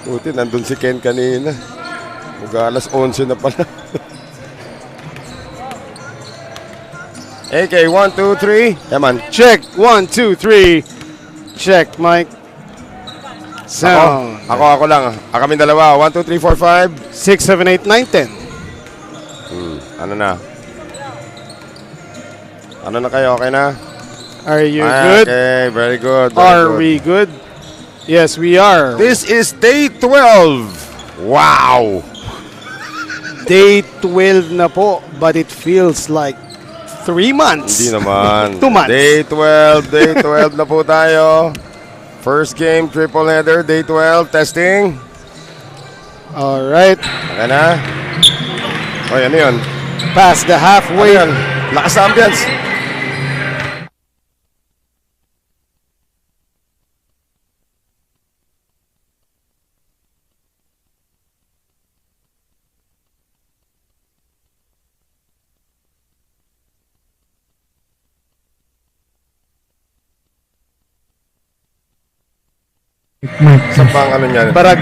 Buti, nandun si Ken kanina. Mag-alas 11 na pala. AK, 1, 2, 3. Yaman. Check, 1, 2, 3. Check, Mike. Sound. Ako lang. Kami dalawa. 1, 2, 3, 4, 5. 6, 7, 8, 9, 10. Ano na? Ano na kayo? Okay na? Are you good? Okay, very good. Are we good? Yes, we are. This is day 12. Wow! Day 12 na po, but it feels like 3 months. Hindi naman. 2 months. Day 12 na po tayo. First game, triple header, day 12, testing. Alright. Okay na? Oy, ano yun? Past the halfway. Ano yun? Lakas sa ambience. Sa pang ano niyan? Barag.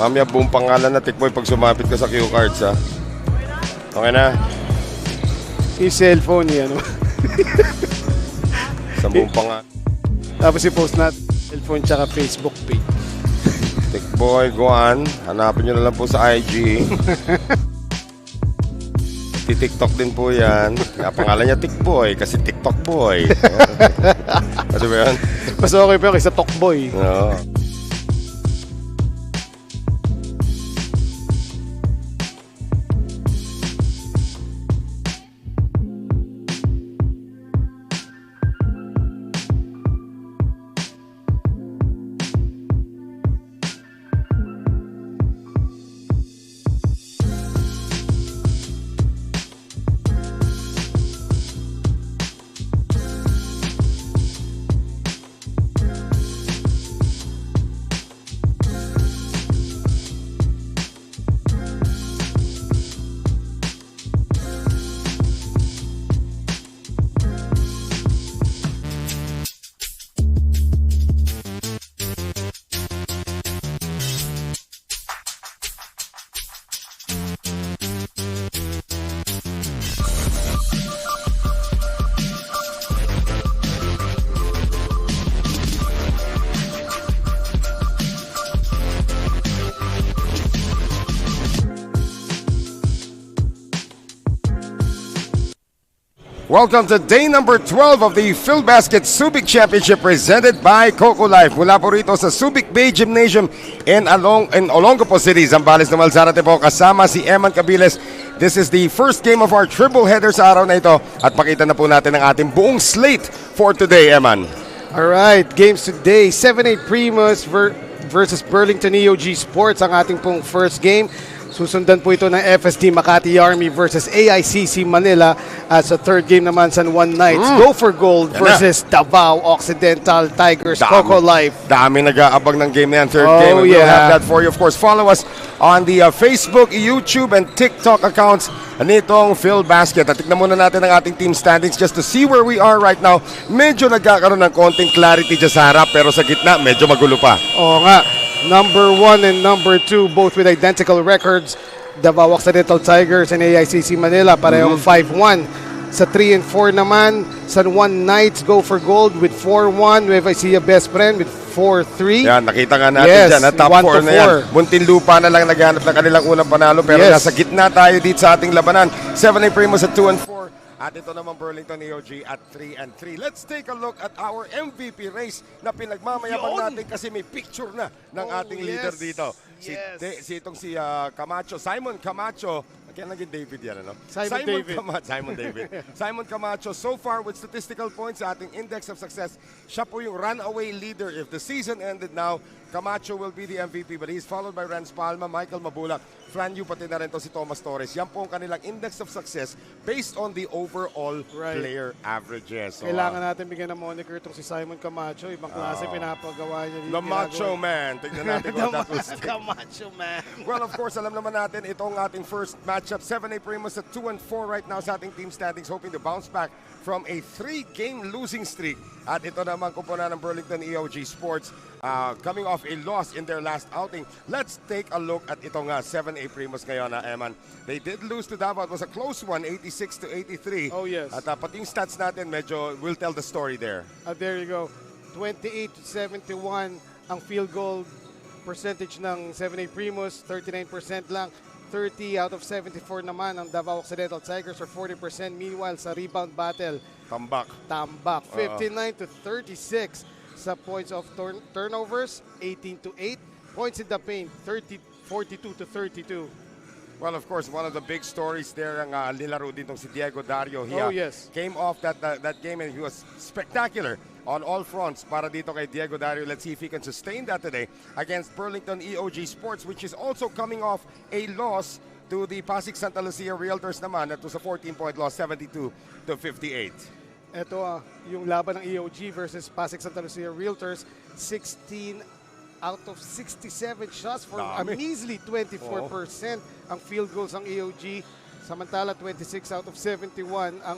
Mamaya buong pangalan na Tikboy pag sumapit ka sa cue cards, ha? Okay na? Yung cellphone yan. Sa buong pangalan. Tapos i-post natin cellphone tsaka Facebook page. Tikboy, Guan. Hanapin nyo na lang po sa IG. TikTok din po yan. Pangalan niya Tikboy kasi TikTok boy. Kasi ba yan? Mas okay pa kaysa Tokboy. Oo. Welcome to day number 12 of the Filbasket Subic Championship presented by Coco Life. Mula po rito sa Subic Bay Gymnasium in Olongapo City, Zambales na Malzarate po, kasama si Eman Cabiles. This is the first game of our triple header sa araw na ito at pakita na po natin ang ating buong slate for today, Eman. Alright, games today, 7-8 Primus versus Burlington EOG Sports ang ating pong first game. Susundan po ito ng FSD Makati Army versus AICC Manila at sa third game naman San Juan Knights Go for Gold versus Davao Occidental Tigers Coco Life. Dami nag-aabang ng game na yan, third game. And we'll have that for you. Of course, follow us on the Facebook, YouTube, and TikTok accounts nitong Filbasket. At tignan muna natin ang ating team standings just to see where we are right now. Medyo nagkakaroon ng konting clarity dyan sa harap, pero sa gitna, medyo magulo pa. Oo nga. Number 1 and number 2 both with identical records. Davao Occidental Tigers and AICC Manila parehong 5-1. Sa 3 and 4 naman, San Juan Knights Go for Gold with 4-1. Nueva Ecija Best Friend with 4-3. Yan, nakita nga natin dyan. Top 4 na yan. Muntinlupa na lang naghanap ng kanilang unang panalo. Pero nasa gitna tayo dito sa ating labanan. 7-8 Primus at 2 and 4. At ito naman Burlington EOG at 3 and 3. Let's take a look at our MVP race na pinagmamayabang natin kasi may picture na ng ating leader dito. Si Camacho, Simon Camacho. Kaya naging David yan, ano? Simon David. Simon Camacho, so far with statistical points sa ating index of success, siya po yung runaway leader. If the season ended now, Camacho will be the MVP, but he's followed by Renz Palma, Michael Mabulak, Fran Yu, pati na rin to si Thomas Torres. Yan po ang kanilang index of success based on the overall player averages. So, kailangan natin bigyan ng moniker itong si Simon Camacho. Ibang klase pinapagawa niya dito. The Macho Man. Tignan natin kung that was the Macho Man. Well, of course, alam naman natin itong ating first matchup. 7-8 Primus at 2 and 4 right now sa ating team standings, hoping to bounce back from a 3-game losing streak. At ito naman kumpuna ng Burlington EOG Sports, coming off a loss in their last outing. Let's take a look at itong 7-8 Primus ngayon, Eman. They did lose to Davao. It was a close one, 86-83. Oh, yes. At pati yung stats natin, medyo will tell the story there. There you go. 28-71 ang field goal percentage ng 7-8 Primus, 39% lang. 30 out of 74 naman ang Davao Occidental Tigers or 40%. Meanwhile, sa rebound battle, Tambak. 59-36 sa points of turnovers, 18-8. Points in the paint, 42-32. Well, of course, one of the big stories there ang nilaro din si Diego Dario. He came off that game and he was spectacular on all fronts para dito kay Diego Dario. Let's see if he can sustain that today against Burlington EOG Sports, which is also coming off a loss to the Pasig Santa Lucia Realtors naman. That was a 14-point loss, 72-58. Ito yung laban ng EOG versus Pasig Santa Lucia Realtors. 16 out of 67 shots for a measly 24% ang field goals ng EOG. Samantala, 26 out of 71 ang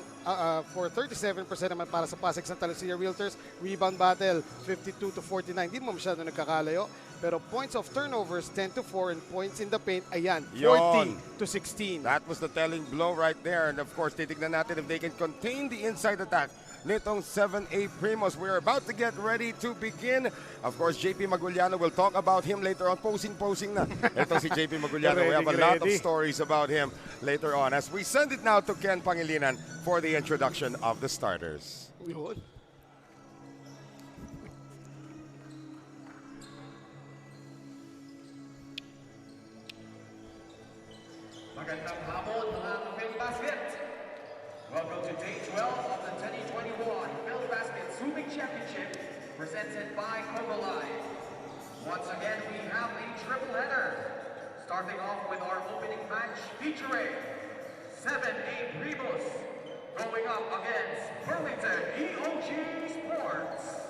for 37% naman para sa Pasig Santa Lucia Realtors. Rebound battle, 52-49. Hindi mo masyado nagkakalayo. Pero points of turnovers, 10-4, and points in the paint, ayan, 40-16. That was the telling blow right there. And of course, titignan natin if they can contain the inside attack nitong 7-8 Primus. We're about to get ready to begin. Of course, JP Maguliano, will talk about him later on. Posing na. Ito si JP Maguliano. We have a lot of stories about him later on as we send it now to Ken Pangilinan for the introduction of the starters. Magandang hapon mga Filbasket. Welcome to day 12 of the 2021 Filbasket Subic Championship presented by Coco Life. Once again, we have a triple header. Starting off with our opening match featuring 7-8 Primus going up against Burlington EOG Sports.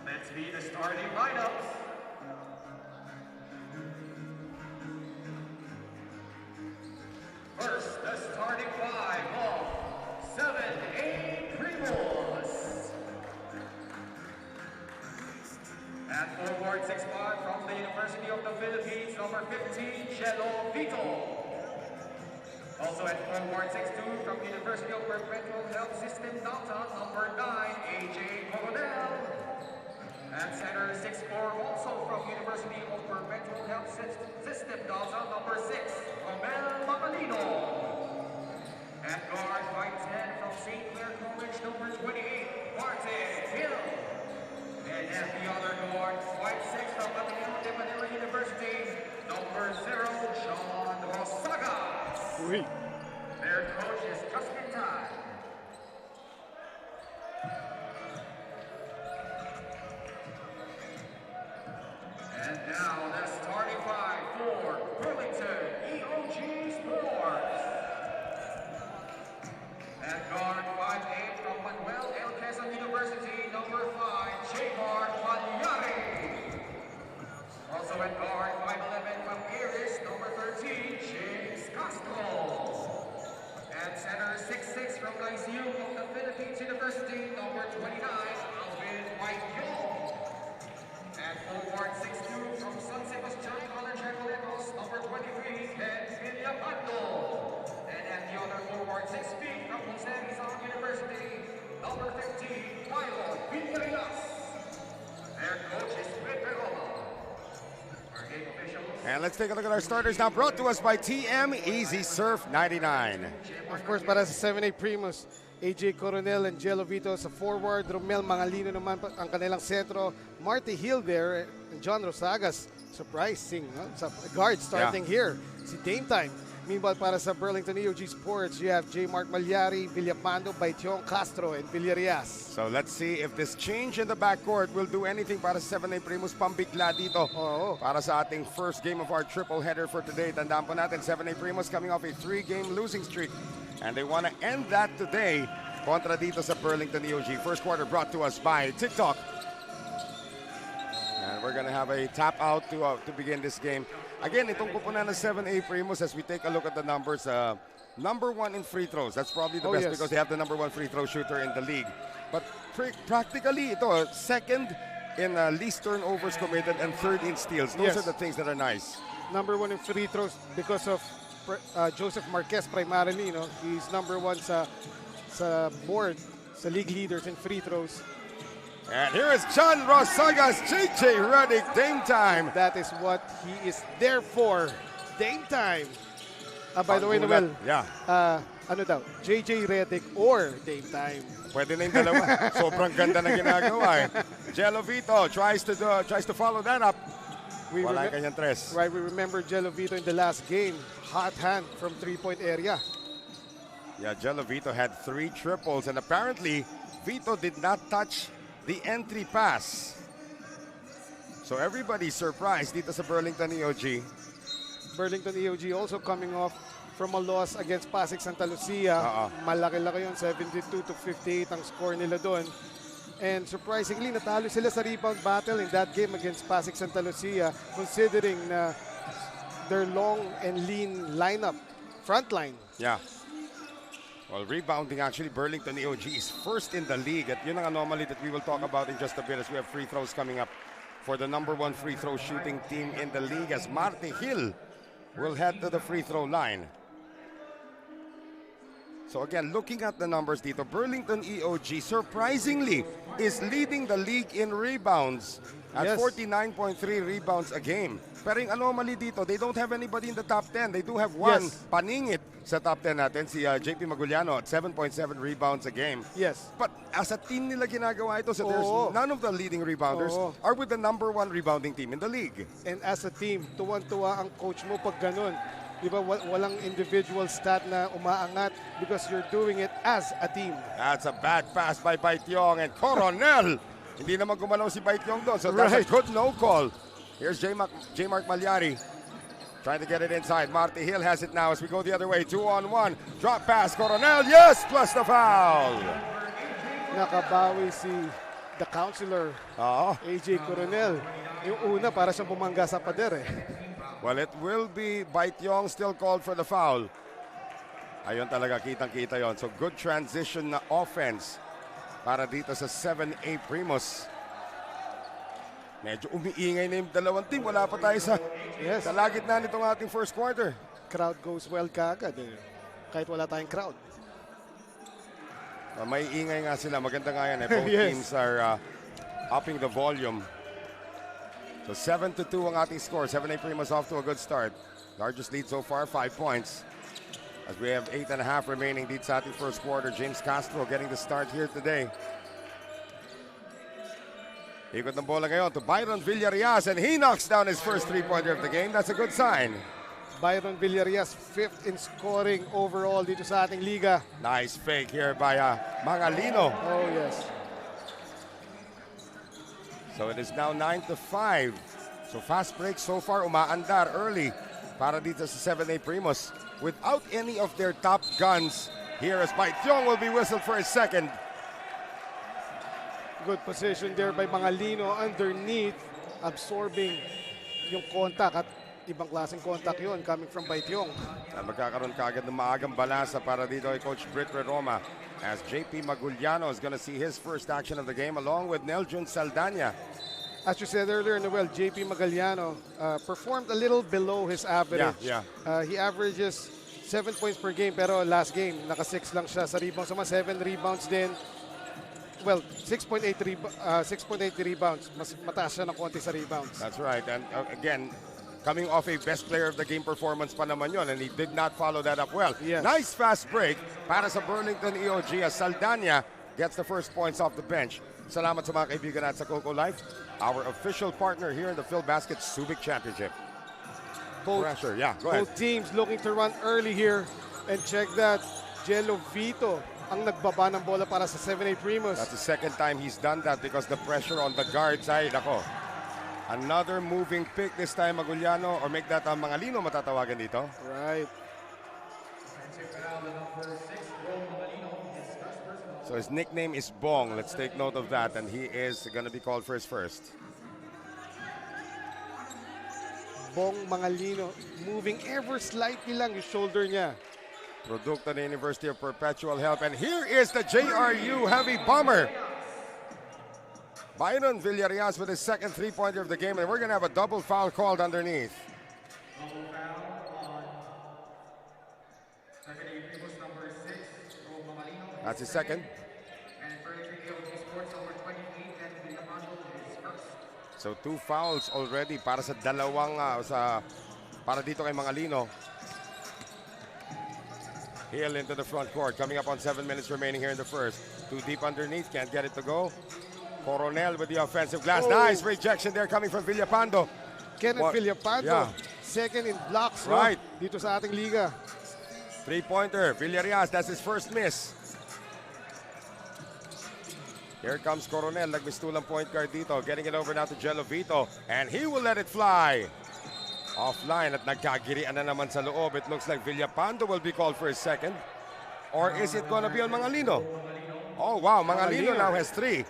Let's be the starting lineups. First, the starting five of 7-8 Primus. At forward 6'5" from the University of the Philippines, number 15, Chelo Vito. Also at forward 6'2" from University of Perpetual Health System Downtown, number 9, AJ Coronel. And center 6'4", also from University of Perpetual Health System Downtown, number 6, Romel Magalino. At guard, 5'10" from St. Clair College, number 28, Martin Hill. And at the other guard, 5'6" from Ateneo de Manila University, number 0, Sean Rosaga. Uy. Their coach is Justin Ty. And now the starting five for Burlington EOG Sports. At guard, 5'8" from Manuel L. Quezon University, number 5, J.R. Palyari. Also at guard, 5'11" from Iris, number 13, James Castro. At center, 6'6" from Lyceum of the Philippines University, number 29, Alvin White-Yong. At forward, 6'2" from San Sebastian College Recoletos, number 23, Ken Villapando. And at the other forward, 6 feet from Jose Rizal University, number 15, Milo Villarias. Their coach is Fred Peroma. Our game officials. And let's take a look at our starters now, brought to us by TM Easy Surf 99. Of course, para sa 7A Primus, AJ Coronel and Jello Vito sa forward, Romel Mangalino naman ang kanilang sentro, Marty Hill there, and John Rosagas, surprising, no? Sa guard starting here, si Dame Time. Meanwhile, para sa Burlington EOG Sports, you have J. Mark Malyari, Villapando, Baitiong Castro, and Villarias. So let's see if this change in the backcourt will do anything para sa 7A Primus, pambigla dito. Oo. Para sa ating first game of our triple header for today. Tandaan po natin, 7A Primus coming off a 3-game losing streak. And they want to end that today kontra dito sa Burlington EOG. First quarter brought to us by TikTok. And we're going to have a tap out to begin this game. Again, itong kupunan ng 7A Primus as we take a look at the numbers. Number 1 in free throws. That's probably the best because they have the number 1 free throw shooter in the league. But practically, ito, second in least turnovers committed and third in steals. Those are the things that are nice. Number 1 in free throws because of Joseph Marquez primarily. You know, he's number 1 sa board, sa league leaders in free throws. And here is John Rosagas, JJ Redick, Dame Time. That is what he is there for. Dame Time. By the way, Noel, ano daw, JJ Redick or Dame Time? Pwede na yung dalawa. Sobrang ganda na ginagawa eh. Jello Vito tries to follow that up. Wala kanyang tres. Right, we remember Jello Vito in the last game. Hot hand from 3-point area. Yeah, Jello Vito had 3 triples and apparently Vito did not touch the entry pass. So everybody's surprised dito sa Burlington EOG. Burlington EOG also coming off from a loss against Pasig Santa Lucia. Malaki-laki yun, 72-58 ang score nila doon. And surprisingly, natalo sila sa rebound battle in that game against Pasig Santa Lucia, considering na their long and lean lineup, front line. Yeah. Well, rebounding actually, Burlington EOG is first in the league. At yun ang anomaly that we will talk about in just a bit as we have free throws coming up for the number 1 free throw shooting team in the league as Marty Hill will head to the free throw line. So again, looking at the numbers dito, Burlington EOG surprisingly is leading the league in rebounds at 49.3 rebounds a game. Pero yung anomaly dito, they don't have anybody in the top 10. They do have one paningit sa top 10 natin, si JP Maguliano at 7.7 rebounds a game. Yes. But as a team nila ginagawa ito, so there's none of the leading rebounders are with the number 1 rebounding team in the league. And as a team, tuwan-tuwa ang coach mo pag ganun. Diba, walang individual stat na umaangat because you're doing it as a team. That's a bad pass by Baitiong and Coronel. Hindi naman gumalaw si Baitiong doon, so that's a good no call. Here's J. Mark Malyari trying to get it inside. Marty Hill has it now as we go the other way. 2-on-1. Drop pass. Coronel. Yes, plus the foul. Nakabawi si the counselor, AJ Coronel. Yung una para siyang bumangga sa pader eh. Well, it will be Baitiong still called for the foul. Ayun talaga, kitang-kita yon. So good transition na offense para dito sa 7A Primus. Medyo umiingay na yung dalawang team. Wala pa tayo sa kalagitnaan nitong ating first quarter. Crowd goes well kaagad eh. Kahit wala tayong crowd. May ingay nga sila. Maganda nga yan eh. Both teams are upping the volume. So 7-2 ang ating score. 7A Primus off to a good start. Largest lead so far, 5 points. As we have 8.5 remaining dito sa ating first quarter. James Castro getting the start here today. Ikot ng bola ngayon to Byron Villarreal, and he knocks down his first three-pointer of the game. That's a good sign. Byron Villarreal, 5th in scoring overall dito sa ating liga. Nice fake here by Mangalino. Oh, yes. So it is now 9-5. So fast break so far, umaandar early para dito sa 7A Primus. Without any of their top guns, here as Baitiong will be whistled for a second. Good position there by Mangalino underneath, absorbing yung contact at ibang klaseng contact yun coming from Baitiong. Magkakaroon kaagad ng maagang balasa para dito kay Coach Britt Roma as JP Maguliano is going to see his first action of the game along with Neljun Saldana. As you said earlier, Noel, JP Maguliano performed a little below his average. Yeah. He averages 7 points per game, pero last game, naka-6 lang siya sa rebounds. 7 rebounds din. Well, 6.8 rebounds. Mas mataas siya ng konti sa rebounds. That's right. And again, coming off a best player of the game performance pa naman yun, and he did not follow that up well. Yes. Nice fast break para sa Burlington EOG as Saldana gets the first points off the bench. Salamat sa mga kaibigan at sa Coco Life, our official partner here in the Filbasket Subic Championship. Pressure, yeah, go ahead. Both teams looking to run early here. And check that, Jello Vito ang nagbaba ng bola para sa 7A Primus. That's the second time he's done that because the pressure on the guard side. Ako, another moving pick this time, Maguliano, or make that Mangalino matatawagan dito. Right. So his nickname is Bong. Let's take note of that, and he is going to be called for his first. Bong Mangalino, moving ever slightly lang yung shoulder niya. Produkto ng University of Perpetual Help, and here is the JRU heavy bomber. Byron Villarreal with his second three-pointer of the game, and we're going to have a double foul called underneath. That's his second. So 2 fouls already para sa dalawang para dito kay Mangalino. Hill into the front court, coming up on 7 minutes remaining here in the first. Too deep underneath, can't get it to go. Coronel with the offensive glass. Oh. Nice rejection there coming from Villapando. Kenneth Villapando, yeah. Second in blocks, right, dito sa ating liga. Three-pointer, Villarreal, that's his first miss. Here comes Coronel, nagmistulang point guard dito. Getting it over now to Jello Vito, and he will let it fly. Offline at nagkagirian na naman sa loob. It looks like Villapando will be called for his second. Or is it going to be on Mangalino? Oh, wow, Mangalino now has 3.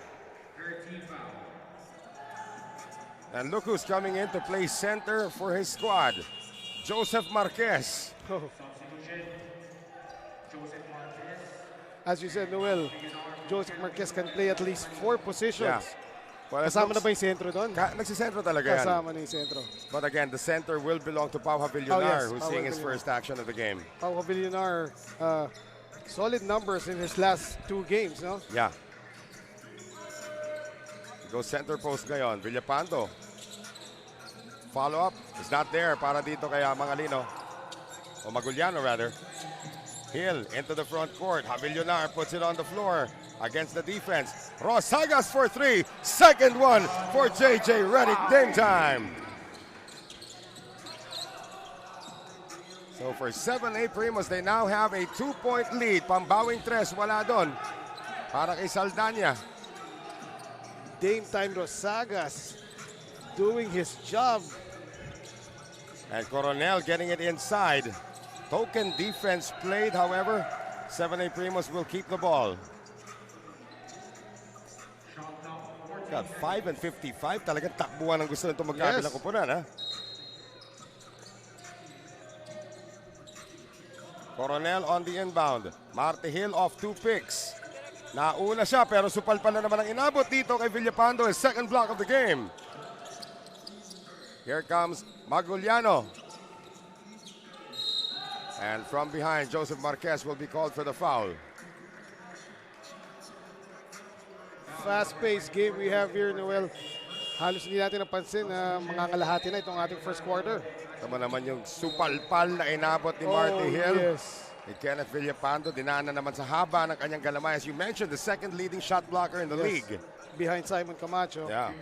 And look who's coming in to play center for his squad. Joseph Marquez. Oh. As you said, Noel, Joseph Marquez can play at least 4 positions. Yeah. Well, kasama na ba yung sentro doon? Nagsisentro talaga yan. Kasama na yung sentro. But again, the center will belong to Pau Havillonar, who's seeing his first action of the game. Pau Havillonar, solid numbers in his last 2 games, no? Yeah. Go center post ngayon. Villapando. Follow up is not there para dito kay Mangalino. O Maguliano rather. Hill into the front court. Havillonar puts it on the floor against the defense. Rosagas for 3. Second one for JJ Redick. Game time. So for 7A Primus, they now have a 2-point lead. Pambawing 3, wala doon. Para kay Saldana. Dame time Rosagas doing his job. And Coronel getting it inside. Token defense played, however, 7A Primus will keep the ball. God, 5 and 55. Talagang takbuhan ang gusto nito magkabilang kupunan, ha? Coronel on the inbound. Marte Hill off 2 picks. Nauna siya pero supal pa na naman ang inabot dito kay Villapando, his second block of the game. Here comes Maguliano. And from behind, Joseph Marquez will be called for the foul. Fast-paced game we have here, Noel. Halos hindi natin napansin na mangangalahati na itong ating first quarter. Tama naman yung supalpal na inabot ni Marty Hill. Yes. ni Kenneth Villapando. Dinaanan naman sa haba ng kanyang galamay. As you mentioned, the second leading shot blocker in the league. Behind Simon Camacho. Yeah.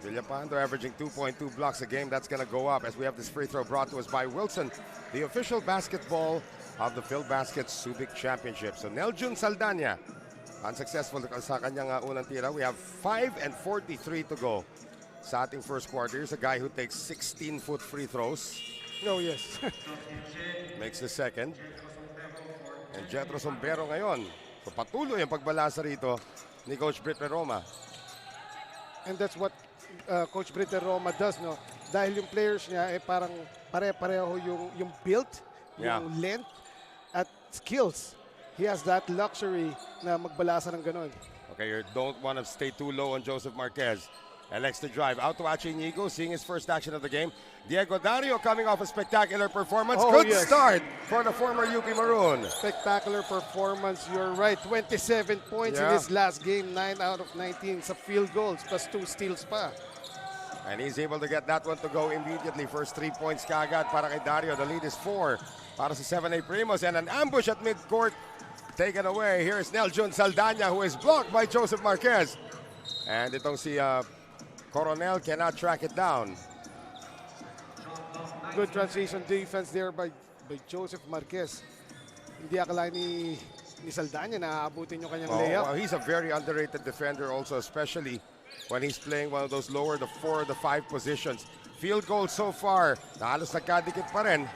Villapando averaging 2.2 blocks a game. That's going to go up as we have this free throw brought to us by Wilson, the official basketball of the Filbasket Subic Championship. So Neljun Saldana, unsuccessful sa kanyang unang tira. We have 5:43 to go sa ating first quarter. Here's a guy who takes 16-foot free throws. Oh, yes. Makes the second. And Jetro Sombero ngayon. So patuloy ang pagbalasa rito ni Coach Britner Roma. And that's what Coach Britner Roma does, no? Dahil yung players niya parang pare-pareho yung build, yung length at skills. He has that luxury na magbalasa ng ganun. Okay, you don't want to stay too low on Joseph Marquez. Elects to drive out to Achi Inigo, seeing his first action of the game. Diego Dario coming off a spectacular performance. Good start for the former UP Maroon. Spectacular performance, you're right. 27 points in his last game, 9 out of 19 sa field goals, plus 2 steals pa. And he's able to get that one to go immediately. First 3 points kaagad para kay Dario. The lead is 4 para sa 7A Primus. And an ambush at midcourt taken away. Here's Neljun Saldana, who is blocked by Joseph Marquez. And itong si Coronel cannot track it down. Good transition defense there by Joseph Marquez. Hindi akala ni Saldana na aabutin yung kanyang layup. Well, he's a very underrated defender also, especially when he's playing one of those lower, the 4 or the 5 positions. Field goal so far, halos nagkadikit pa rin.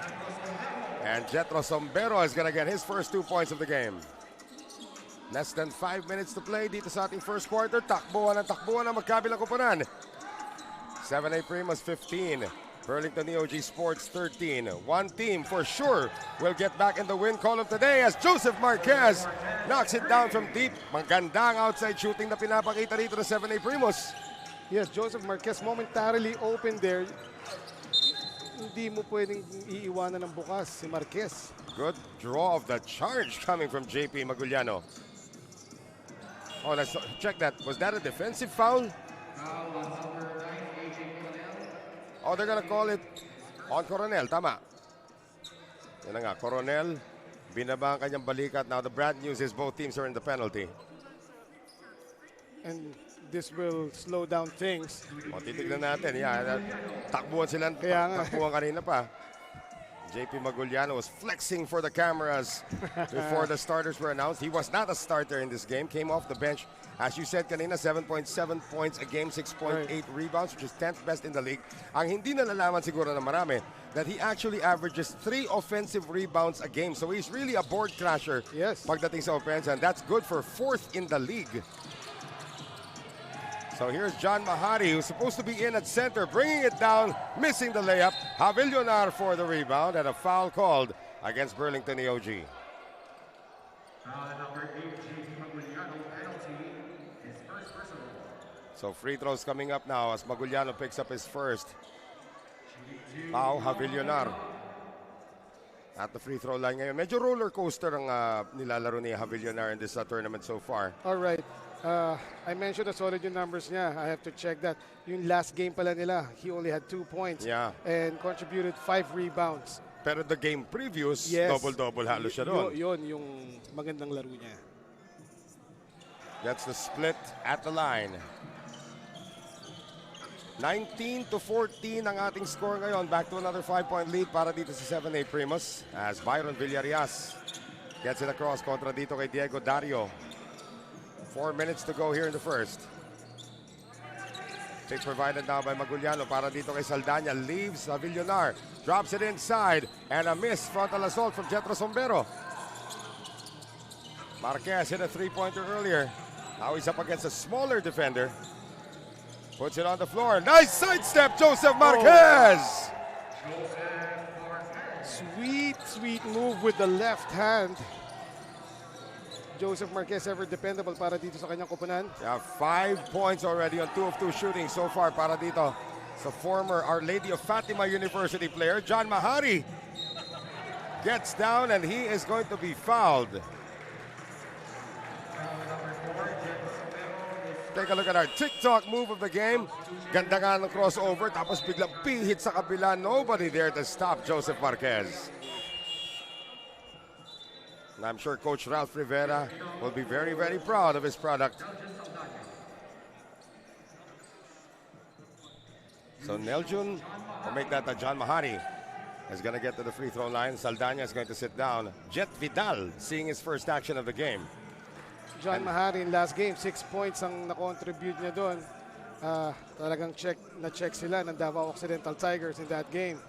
And Jetro Sombero is gonna get his first 2 points of the game. Less than 5 minutes to play dito sa ating first quarter. Takbuhan ang magkabilang kupunan. 7A Primus 15. Burlington EOG Sports 13. One team for sure will get back in the win column today as Joseph Marquez knocks it down from deep. Magandang outside shooting na pinapakita rito ng 7A Primus. Yes, Joseph Marquez momentarily open there. Hindi mo pwedeng iiwanan ng bukas si Marquez. Good draw of the charge coming from JP Maguliano. Oh, let's check that. Was that a defensive foul? Oh, they're gonna call it on Coronel. Tama. Yan na nga, Coronel. Binaba ang kanyang balikat. Now the bad news is both teams are in the penalty. And this will slow down things. O, titignan natin. Yeah, takbuhan sila. Takbuhan kanina pa. JP Maguliano was flexing for the cameras before the starters were announced. He was not a starter in this game. Came off the bench. As you said kanina, 7.7 points a game, 6.8 rebounds, which is 10th best in the league. Ang hindi nalalaman siguro na marami, that he actually averages 3 offensive rebounds a game. So he's really a board crasher pagdating sa offense, and that's good for 4th in the league. So here's John Mahari, who's supposed to be in at center, bringing it down, missing the layup. Javillonar for the rebound, and a foul called against Burlington EOG. So free throws coming up now as Maguliano picks up his first. Pau Javillonar at the free throw line ngayon. Medyo roller coaster ang nilalaro ni Javillonar in this tournament so far. All right. I mentioned na solid yung numbers niya. I have to check that. Yung last game pala nila, he only had 2 points and contributed 5 rebounds. Pero the game previous, double-double halos siya doon. Yun yung magandang laro niya. That's the split at the line. 19-14 ang ating score ngayon. Back to another 5-point lead para dito sa 7A Primus as Byron Villarias gets it across kontra dito kay Diego Dario. 4 minutes to go here in the first. Pick provided now by Maguliano para dito kay Saldana. Leaves Javillonar. Drops it inside. And a miss frontal assault from Jetro Sombero. Marquez hit a 3-pointer earlier. Now he's up against a smaller defender. Puts it on the floor. Nice sidestep, Joseph Marquez. Sweet, sweet move with the left hand. Joseph Marquez ever dependable para dito sa kanyang kupunan. Yeah, 5 points already on 2 of 2 shooting so far para dito sa former Our Lady of Fatima University player. John Mahari gets down and he is going to be fouled. take a look at our TikTok move of the game. Ganda nga ng crossover, tapos biglang pihit sa kabila. Nobody there to stop Joseph Marquez. And I'm sure Coach Ralph Rivera will be very, very proud of his product. So Neljun will make that John Mahari is going to get to the free throw line. Saldana is going to sit down. Jet Vidal seeing his first action of the game. John Mahari in last game, 6 points ang na-contribute niya doon. Talagang na-check sila ng Davao Occidental Tigers in that game.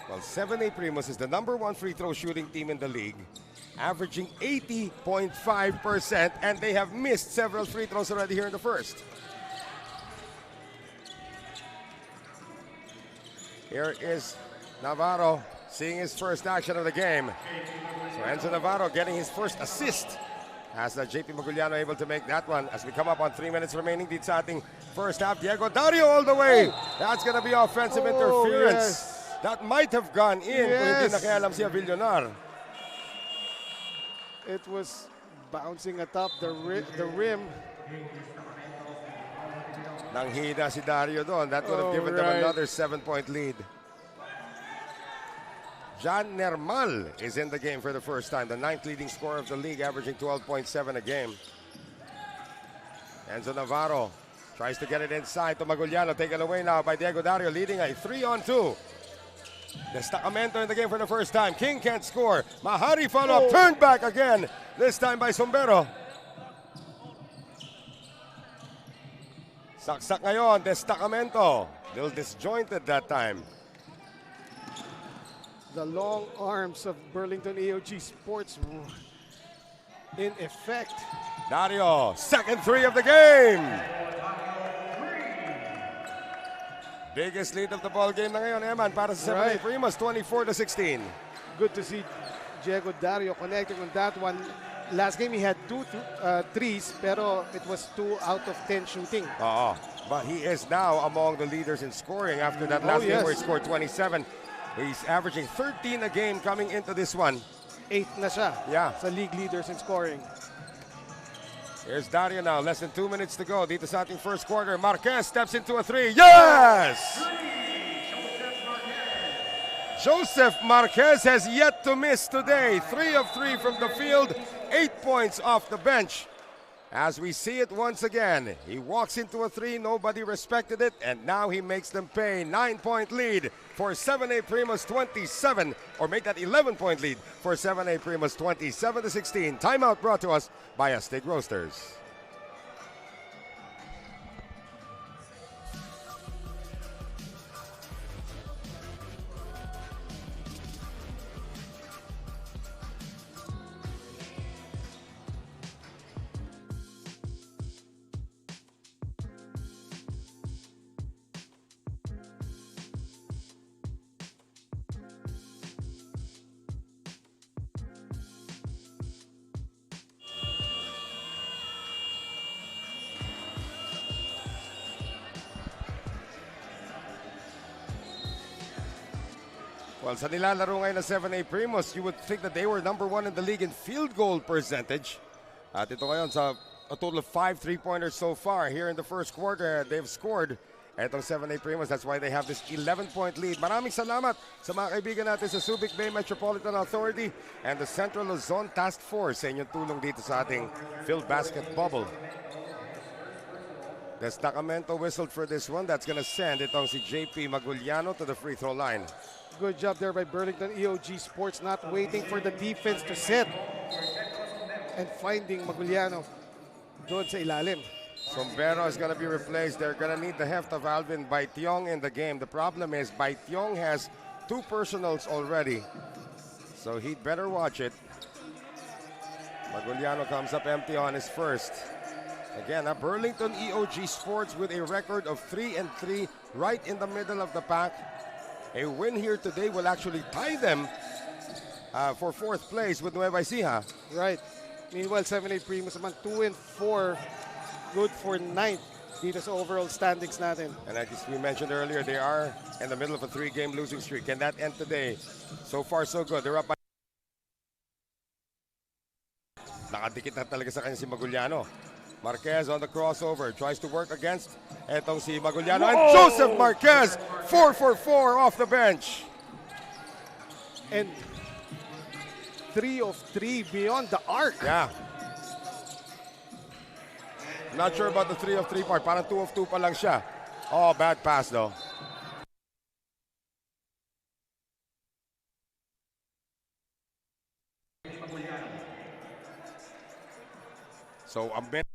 Well, 7A Primus is the #1 free throw shooting team in the league, averaging 80.5%, and they have missed several free throws already here in the first. Here is Navarro seeing his first action of the game. So Enzo Navarro getting his first assist. As JP Maguliano able to make that one as we come up on 3 minutes remaining dito sa ating first half. Diego Dario all the way. That's going to be offensive interference. Yes. That might have gone in kung hindi nakialam si Avillonar. It was bouncing atop the rim. Nanghida si Dario doon. That would have given them another 7-point lead. John Nermal is in the game for the first time, the 9th leading scorer of the league, averaging 12.7 a game. Enzo Navarro tries to get it inside to Maguliano, taken away now by Diego Dario, leading a 3-on-2. Destacamento in the game for the first time. King can't score. Mahari follow-up, turned back again, this time by Sombero. Saksak ngayon, Destacamento. Little disjointed that time. The long arms of Burlington EOG Sports in effect. Dario, second three of the game. Biggest lead of the ball game na ngayon, Eman, para sa 7A Primus, 24-16. Good to see Diego Dario connecting on that one. Last game he had 2 threes, pero it was 2 out of 10 shooting. But he is now among the leaders in scoring after that last game where he scored 27. He's averaging 13 a game coming into this one. 8 na siya sa league leaders in scoring. Here's Dario now, less than 2 minutes to go. Dito sa ating first quarter, Marquez steps into a three. Yes! Joseph Marquez has yet to miss today. 3 of 3 from the field, 8 points off the bench. As we see it once again, he walks into a three, nobody respected it, and now he makes them pay. 9-point lead for 7A Primus 27, or make that 11-point lead for 7A Primus 27-16. Timeout brought to us by Astig Roasters. Well, sa nilalaro ngayon na 7A Primus, you would think that they were #1 in the league in field goal percentage. At ito ngayon sa a total of 5 3-pointers so far. Here in the first quarter, they've scored etong 7A Primus. That's why they have this 11-point lead. Maraming salamat sa mga kaibigan natin sa Subic Bay Metropolitan Authority and the Central Luzon Task Force sa inyong tulong dito sa ating Filbasket bubble. Destacamento whistled for this one. That's going to send itong si JP Maguliano to the free throw line. Good job there by Burlington EOG Sports, not waiting for the defense to set and finding Maguliano doon sa ilalim. Sombero is going to be replaced. They're going to need the heft of Alvin Baitiong in the game. The problem is Baitiong has 2 personals already, so he'd better watch it. Maguliano comes up empty on his first. Again, Burlington EOG Sports with a record of 3-3, right in the middle of the pack. A win here today will actually tie them for 4th place with Nueva Ecija. Right. Meanwhile, 7A Primus naman 2-4, good for 9th dito sa overall standings natin. And as we mentioned earlier, they are in the middle of a 3-game losing streak. Can that end today? So far, so good. They're up by... Nakadikit na talaga sa kanya si Maguliano. Marquez on the crossover. Tries to work against etong si Maguliano. And Joseph Marquez, 4 for 4 off the bench. And 3 of 3 beyond the arc. Yeah. Not sure about the 3 of 3 part. Parang 2 of 2 pa lang siya. Oh, bad pass though. So, a minute.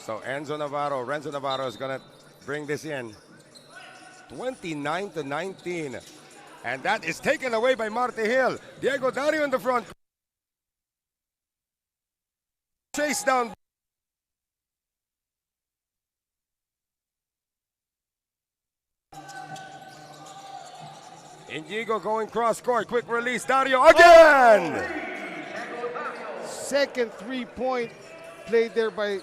So, Renzo Navarro is going to bring this in. 29-19. And that is taken away by Marte Hill. Diego Dario in the front. Chase down. Inigo going cross court. Quick release. Dario again. Second 3-point played there by.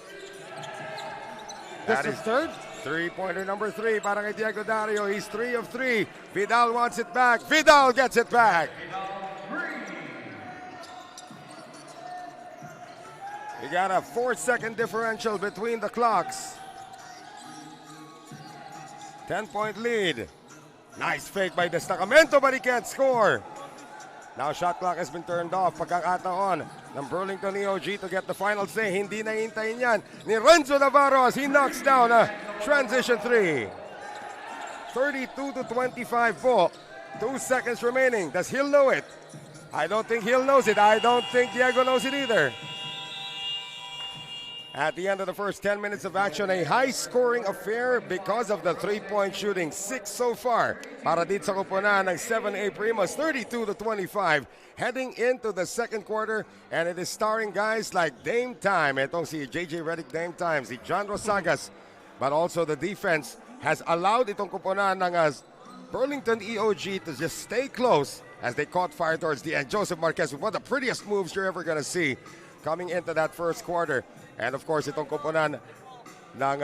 That's the third. 3-pointer number 3 para kay Diego Dario. He's 3 of 3. Vidal wants it back. Vidal gets it back. We got a 4-second differential between the clocks. 10-point lead. Nice fake by Destacamento, but he can't score. Now shot clock has been turned off. Pagkakataon ng Burlington EOG to get the final say. Hindi na hintayin yan ni Renzo Navarro as he knocks down a transition 3. 32-25 po. 2 seconds remaining. Does Hill know it? I don't think Hill knows it. I don't think Diego knows it either. At the end of the first 10 minutes of action, a high-scoring affair because of the 3-point shooting. 6 so far para dito sa kupunan ng 7A Primus, 32-25. Heading into the second quarter, and it is starring guys like Dame Time. Itong si JJ Redick Dame Time, si John Rosagas. But also the defense has allowed itong kupunan ng Burlington EOG to just stay close as they caught fire towards the end. Joseph Marquez with one of the prettiest moves you're ever going to see coming into that first quarter. And of course, itong kupunan ng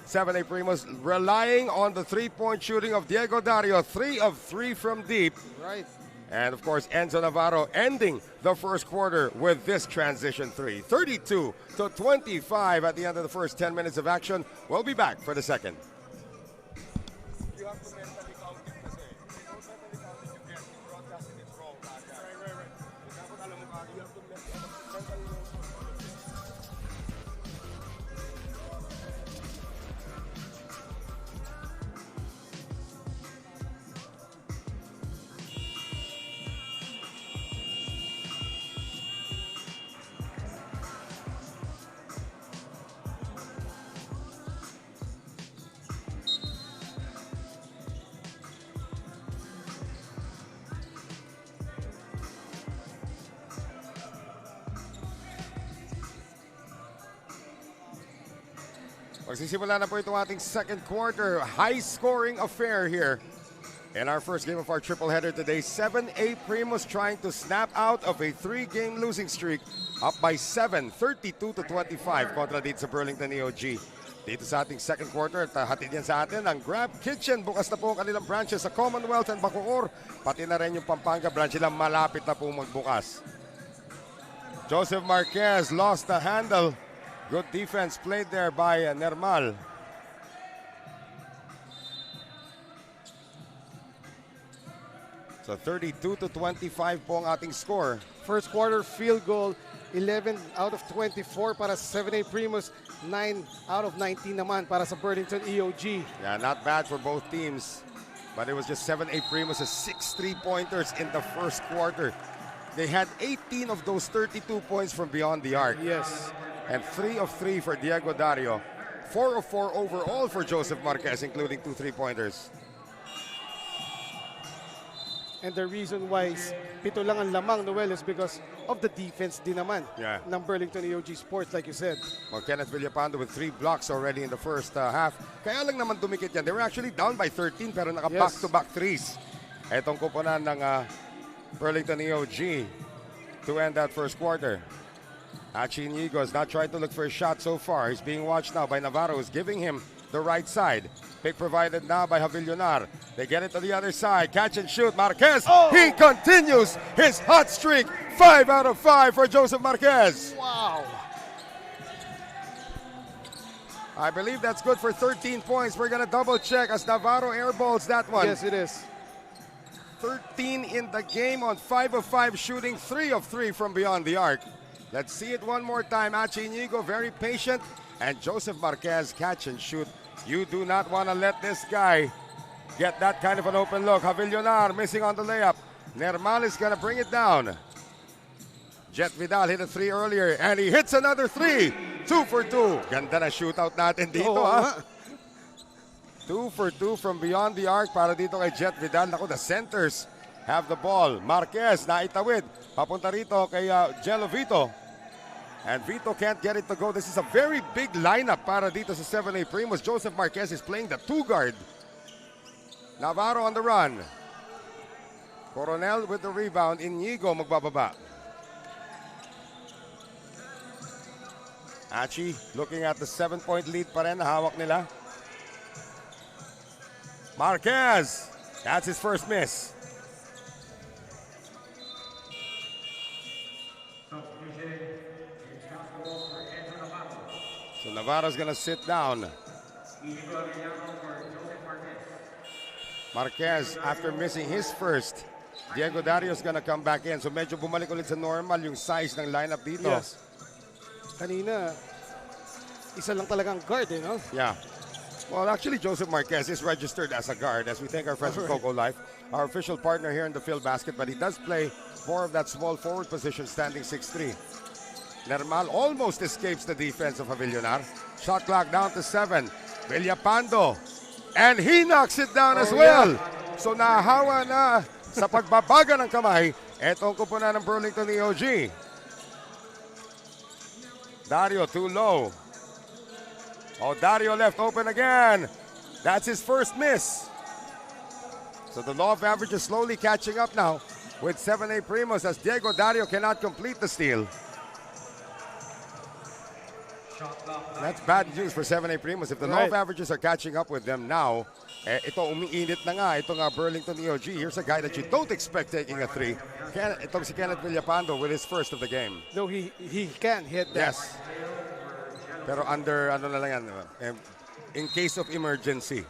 7A Primus relying on the 3-point shooting of Diego Dario. 3 of 3 from deep. Right. And of course, Enzo Navarro ending the first quarter with this transition 3. 32-25 at the end of the first 10 minutes of action. We'll be back for the second. You have to mentally count it kasi. If you don't mentally count it, you get broadcasting it wrong. Right. Dapat alam mo you have to mentally know. Magsisimula na po itong ating second quarter. High-scoring affair here. In our first game of our triple header today, 7A Primus trying to snap out of a 3-game losing streak. Up by 7, 32-25 kontra dito sa Burlington EOG. Dito sa ating second quarter, hatid yan sa atin ang Grab Kitchen. Bukas na po ang kanilang branches sa Commonwealth and Bacoor. Pati na rin yung Pampanga branch nila malapit na po magbukas. Joseph Marquez lost the handle. Good defense played there by Nermal. So 32-25 po ang ating score. First quarter field goal, 11 out of 24 para sa 7A Primus, 9 out of 19 naman para sa Burlington EOG. Yeah, not bad for both teams. But it was just 7A Primus' 6 3-pointers in the first quarter. They had 18 of those 32 points from beyond the arc. Yes. And 3 of 3 for Diego Dario. 4 of 4 overall for Joseph Marquez, including 2 3-pointers. And the reason why pito lang ang lamang, Noel, is because of the defense din naman ng Burlington EOG Sports, like you said. Well, Kenneth Villapando with 3 blocks already in the first half. Kaya lang naman dumikit yan. They were actually down by 13 pero naka-back-to-back threes. Etong kupunan ng Burlington EOG to end that first quarter. Achi Inigo has not tried to look for a shot so far. He's being watched now by Navarro, who's giving him the right side. Pick provided now by Javillonar. They get it to the other side. Catch and shoot. Marquez. He continues his hot streak. 5 out of 5 for Joseph Marquez. Wow. I believe that's good for 13 points. We're going to double check as Navarro airballs that one. Yes, it is. 13 in the game on 5 of 5 shooting, 3 of 3 from beyond the arc. Let's see it one more time. Achi Inigo very patient, and Joseph Marquez catch and shoot. You do not want to let this guy get that kind of an open look. Javillonar missing on the layup. Nermal is going to bring it down. Jet Vidal hit a 3 earlier, and he hits another 3. 2 for 2. Ganda na shootout natin dito, ha? 2 for 2 from beyond the arc para dito kay Jet Vidal. Naku, the centers have the ball. Marquez naitawid. Papunta rito kay Jello Vito. And Vito can't get it to go. This is a very big lineup para dito sa 7A Primus. Joseph Marquez is playing the 2 guard. Navarro on the run. Coronel with the rebound. Inigo magbababa. Achi looking at the 7-point lead pa rin. Hawak nila. Marquez. That's his first miss. So Navarro's going to sit down. Marquez, after missing his first, Diego Dario's going to come back in. So medyo bumalik ulit sa normal yung size ng lineup dito. Yes. Kanina, isa lang talagang guard, no? Yeah. Well, actually, Joseph Marquez is registered as a guard, as we thank our friends from Coco Life, our official partner here in the Filbasket, but he does play more of that small forward position, standing 6'3". Nermal almost escapes the defense of Javillonar. Shot clock down to 7. Villapando. And he knocks it down as well. Yeah. So nahawa na sa pagbabaga ng kamay, etong kupunan ng Burlington EOG. Dario too low. Oh, Dario left open again. That's his first miss. So the law of averages slowly catching up now with 7A Primus as Diego Dario cannot complete the steal. That's bad news for 7A Primus. If the law of averages are catching up with them now, ito umiinit na nga. Ito nga Burlington EOG. Here's a guy that you don't expect taking a 3. Itong si Kenneth Villapando with his first of the game. No, he can hit that. Yes. Pero under, ano na lang yan, in case of emergency.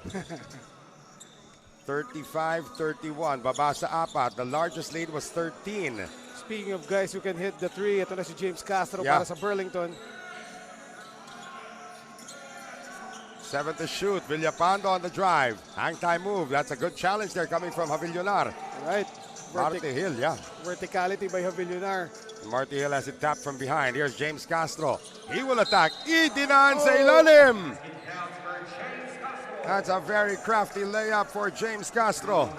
35-31, baba sa 4. The largest lead was 13. Speaking of guys who can hit the 3, ito na si James Castro para sa Burlington. 7 to shoot. Villapando on the drive. Hang time move. That's a good challenge there coming from Javillonar. Right. Marty Hill, yeah. Verticality by Javillonar. Marty Hill has it tapped from behind. Here's James Castro. He will attack. Idinaan sa ilalim. That's a very crafty layup for James Castro.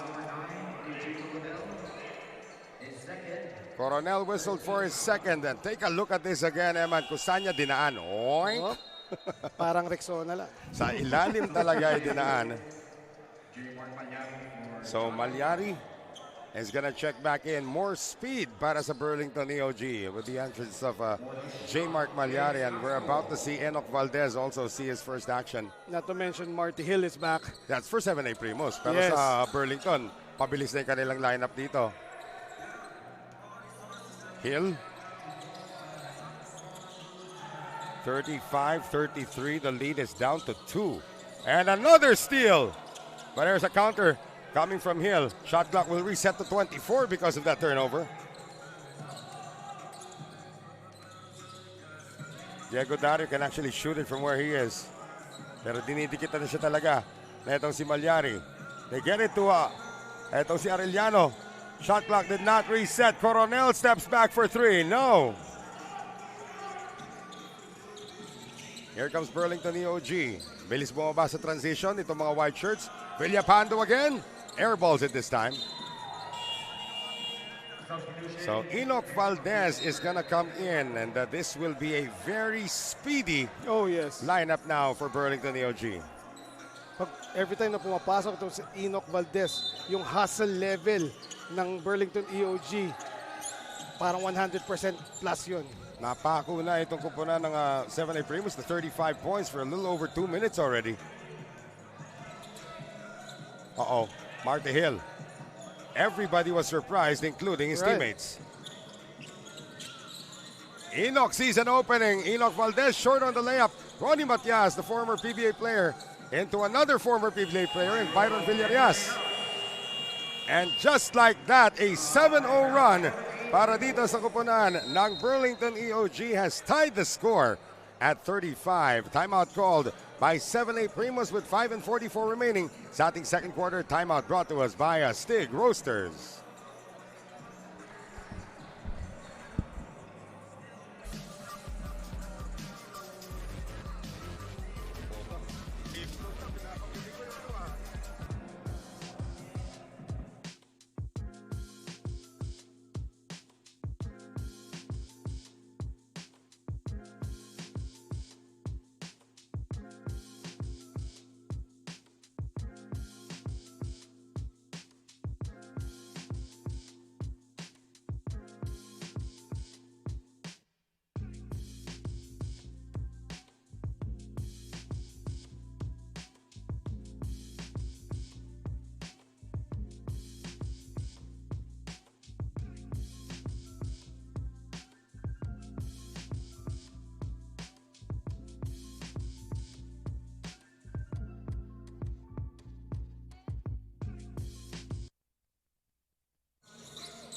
Coronel whistled for his second. And take a look at this again, Eman. Kusanya dinaan. Oink. Parang Rexona lang. Sa ilalim talaga ay dinaan. So Malyari is going to check back in. More speed para sa Burlington EOG with the entrance of J. Mark Malyari. And we're about to see Enoch Valdez also see his first action. Not to mention Marty Hill is back. That's for 7A Primus. Pero sa Burlington, pabilis na yung kanilang lineup dito. Hill. 35-33, the lead is down to 2. And another steal. But there's a counter coming from Hill. Shot clock will reset to 24 because of that turnover. Diego Dario can actually shoot it from where he is. Pero dinidikit na siya talaga na itong si Malyari. They get it to itong si Arellano. Shot clock did not reset. Coronel steps back for 3. No. Here comes Burlington EOG. Bilis bumaba sa transition. Itong mga white shirts. Villapando again. Air balls it this time. So Enoch Valdez is gonna come in, and this will be a very speedy lineup now for Burlington EOG. Every time na pumapasok ito si Enoch Valdez, yung hustle level ng Burlington EOG, parang 100% plus yun. Napako na itong kupunan ng 7A Primus to 35 points for a little over 2 minutes already. Marty Hill. Everybody was surprised, including his teammates. Enoch sees an opening. Enoch Valdez short on the layup. Ronnie Matias, the former PBA player, into another former PBA player in Byron Villarias. And just like that, a 7-0 run para dito sa kupunan ng Burlington EOG has tied the score at 35. Timeout called by 7A Primus with 5:44 remaining sa ating second quarter. Timeout brought to us by Stig Roasters.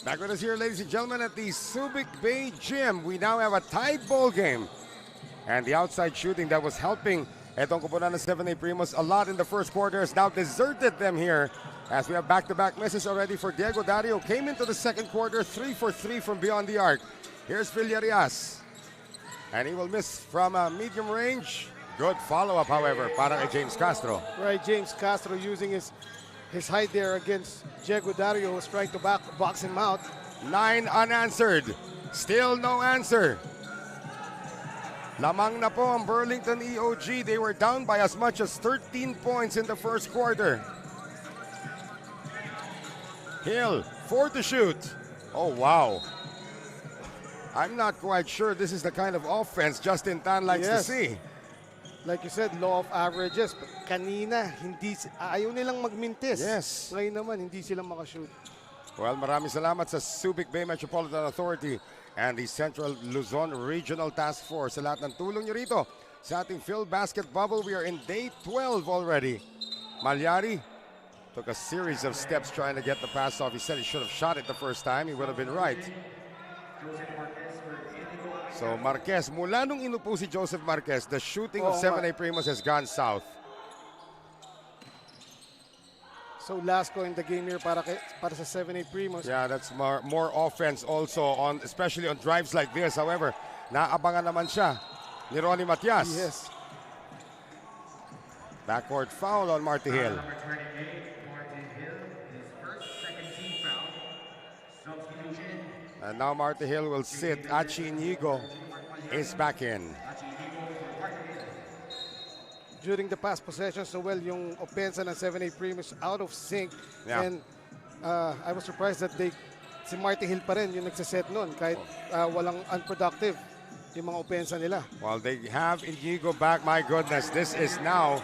Back with us here, ladies and gentlemen, at the Subic Bay Gym. We now have a tied ball game. And the outside shooting that was helping etong kupunan ng 7A Primus a lot in the first quarter has now deserted them here, as we have back-to-back misses already for Diego. Dario came into the second quarter 3 for 3 from beyond the arc. Here's Villarias. And he will miss from medium range. Good follow-up, however, para kay James Castro. Right, James Castro using his height there against Diego Dario, who's trying to box him out. 9 unanswered. Still no answer. Lamang na po ang Burlington EOG. They were down by as much as 13 points in the first quarter. Hill, 4 to shoot. Oh, wow. I'm not quite sure this is the kind of offense Justin Tan likes to see. Like you said, law of averages. Kanina, ayaw nilang magmintis. Yes. Ngayon naman, hindi sila makashoot. Well, maraming salamat sa Subic Bay Metropolitan Authority and the Central Luzon Regional Task Force sa lahat ng tulong nyo rito sa ating Filbasket bubble. We are in day 12 already. Malyari took a series of steps trying to get the pass off. He said he should have shot it the first time. He would have been right. So Marquez, mula nung inupo si Joseph Marquez, the shooting of 7A Primus has gone south. So last ko in the game here para sa 7A Primus. Yeah, that's more offense also, especially on drives like this. However, naabangan naman siya ni Ronnie Matias. Yes. Backcourt foul on Marty Hill. Number 28, Marty Hill, his first, second team foul. Substitution. And now Marty Hill will sit. Achi Inigo is back in. During the past possessions, so well, yung opensa ng 7A Primus out of sync. Yeah. And I was surprised that si Marty Hill pa rin yung nagsaset nun kahit walang unproductive yung mga opensa nila. Well, they have Inigo back. My goodness, this is now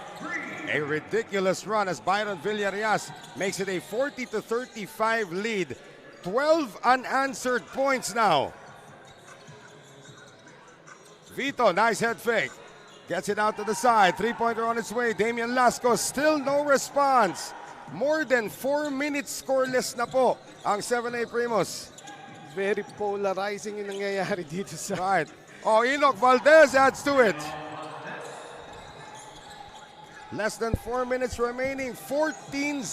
a ridiculous run as Byron Villarias makes it a 40-35 lead. 12 unanswered points now. Vito, nice head fake. Gets it out to the side. Three-pointer on its way. Damian Lasco, still no response. More than 4 minutes scoreless na po ang 7A Primus. Very polarizing yung nangyayari dito sa... Right. Oh, Enoch Valdez adds to it. Less than 4 minutes remaining. 14-0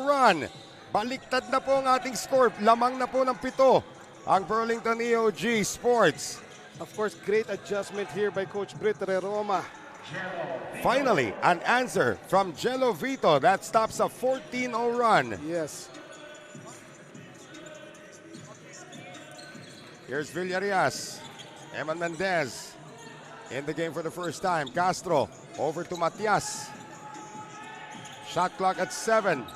run. Baliktad na po ang ating score. Lamang na po ng 7 ang Burlington EOG Sports. Of course, great adjustment here by Coach Brit Roma. Finally, an answer from Jello Vito. That stops a 14-0 run. Yes. Here's Villarias. Eman Mendez in the game for the first time. Castro over to Matias. Shot clock at 7.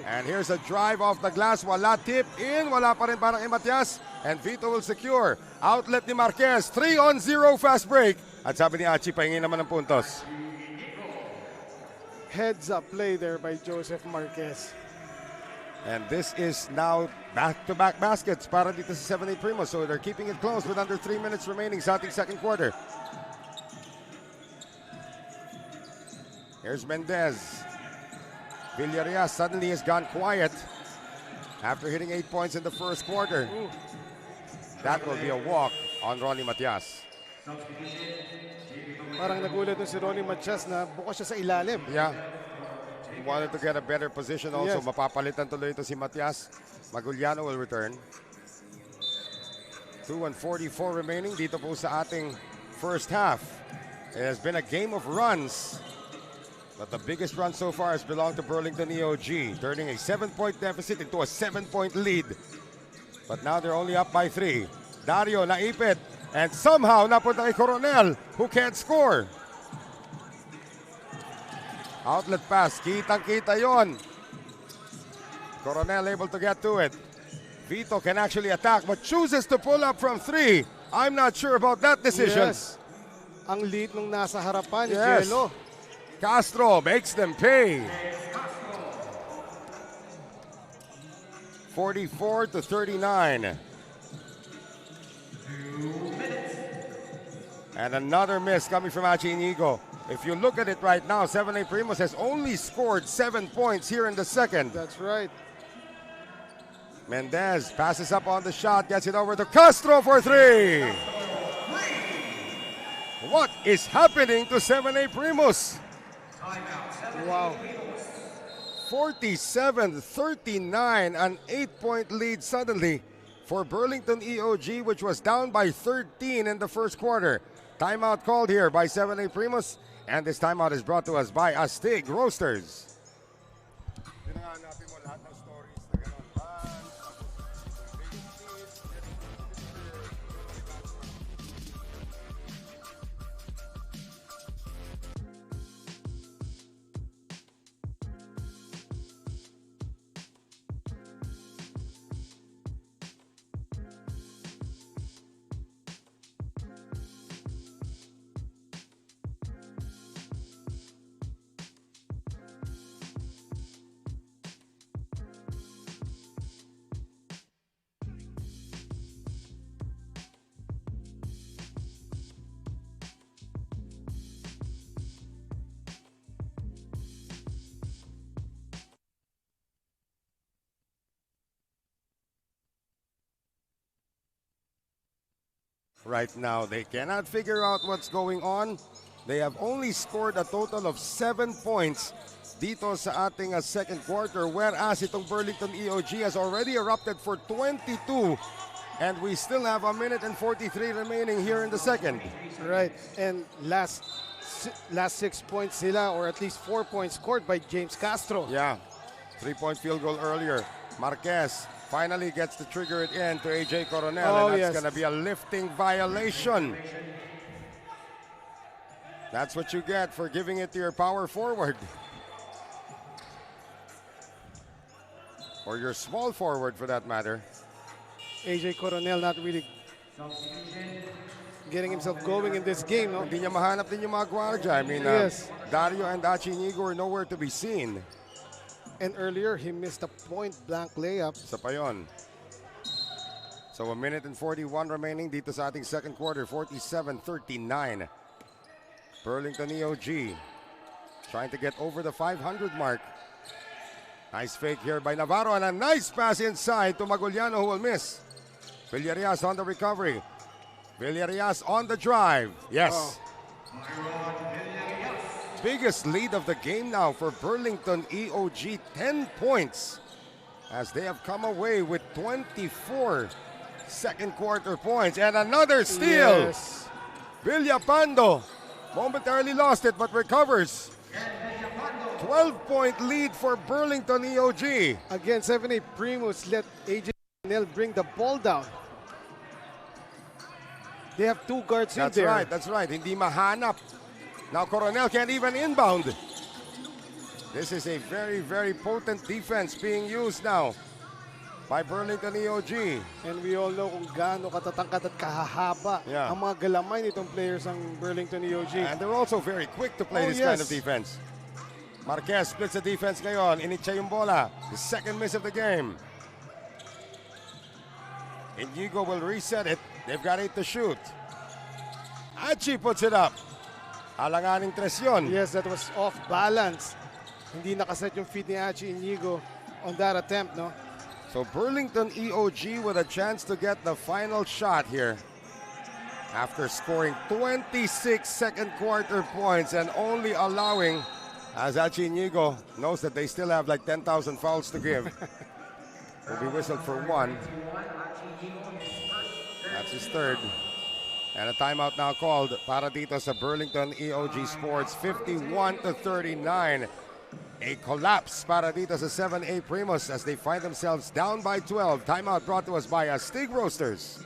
And here's a drive off the glass. Wala tip in. Wala pa rin parang Matias. And Vito will secure. Outlet ni Marquez. 3-on-0 fast break. At sabi ni Achi, pahingin naman ng puntos. Heads-up play there by Joseph Marquez. And this is now back-to-back baskets para dito sa 7A Primus. So they're keeping it close with under 3 minutes remaining sa ating second quarter. Here's Mendez. Villarreal suddenly has gone quiet after hitting 8 points in the first quarter. Ooh. That will be a walk on Ronnie Matias. Parang nagulat na si Ronnie Matias na bukas siya sa ilalim. Yeah. He wanted to get a better position also. Yes. Mapapalitan tuloy ito si Matias. Maguliano will return. 2:44 remaining dito po sa ating first half. It has been a game of runs. But the biggest run so far has belonged to Burlington EOG, turning a 7-point deficit into a 7-point lead. But now they're only up by 3. Dario naipit. And somehow napunta kay Coronel, who can't score. Outlet pass, kitang-kita yon. Coronel able to get to it. Vito can actually attack but chooses to pull up from 3. I'm not sure about that decision. Yes. Ang lead nung nasa harapan ni Yes. Jello. Castro makes them pay. 44-39. And another miss coming from Achi Inigo. If you look at it right now, 7A Primus has only scored 7 points here in the second. That's right. Mendez passes up on the shot, gets it over to Castro for 3. What is happening to 7A Primus? Wow. 47-39, an 8-point lead suddenly for Burlington EOG, which was down by 13 in the first quarter. Timeout called here by 7A Primus, and this timeout is brought to us by Astig Roasters. Right now, they cannot figure out what's going on. They have only scored a total of 7 points dito sa ating second quarter, whereas itong Burlington EOG has already erupted for 22, and we still have 1 minute and 43 remaining here in the second. Right. And last 6 points sila, or at least 4 points scored by James Castro. Yeah, 3-point field goal earlier. Marquez finally gets to trigger it in to AJ Coronel, and that's going to be a lifting violation. That's what you get for giving it to your power forward. Or your small forward, for that matter. AJ Coronel not really getting himself going in this game, no? Hindi niya mahanap din yung mga gwardiya. I mean, Yes. Dario and Achi Inigo are nowhere to be seen. And earlier, he missed a point-blank layup. Sa pa yun. So 1 minute and 41 remaining dito sa ating second quarter, 47-39. Burlington EOG trying to get over the 500 mark. Nice fake here by Navarro, and a nice pass inside to Maguliano, who will miss. Villarreal on the recovery. Villarreal on the drive. Yes. Oh. Biggest lead of the game now for Burlington EOG, 10 points, as they have come away with 24 second quarter points. And another steal. Yes. Villapando momentarily lost it but recovers. 12-point lead for Burlington EOG. Again, 7A Primus let AJ Coronel bring the ball down. They have 2 guards in there. That's right. Hindi mahanap. Now Coronel can't even inbound. This is a very, very potent defense being used now by Burlington EOG. And we all know kung gaano katatangkad at kahahaba ang mga galamay nitong players ng Burlington EOG. And they're also very quick to play this kind of defense. Marquez splits the defense ngayon. Inicha yung bola. The second miss of the game. Inigo will reset it. They've got 8 to shoot. Achi puts it up. Alanganing tres yun. Yes, that was off balance. Hindi nakaset yung feet ni Achi Inigo on that attempt, no? So Burlington EOG with a chance to get the final shot here. After scoring 26 second quarter points and only allowing, as Achi Inigo knows that they still have like 10,000 fouls to give. Will be whistled for 1. That's his third. And a timeout now called para dito sa Burlington EOG Sports, 51-39. A collapse para dito sa 7A Primus as they find themselves down by 12. Timeout brought to us by Astig Roasters.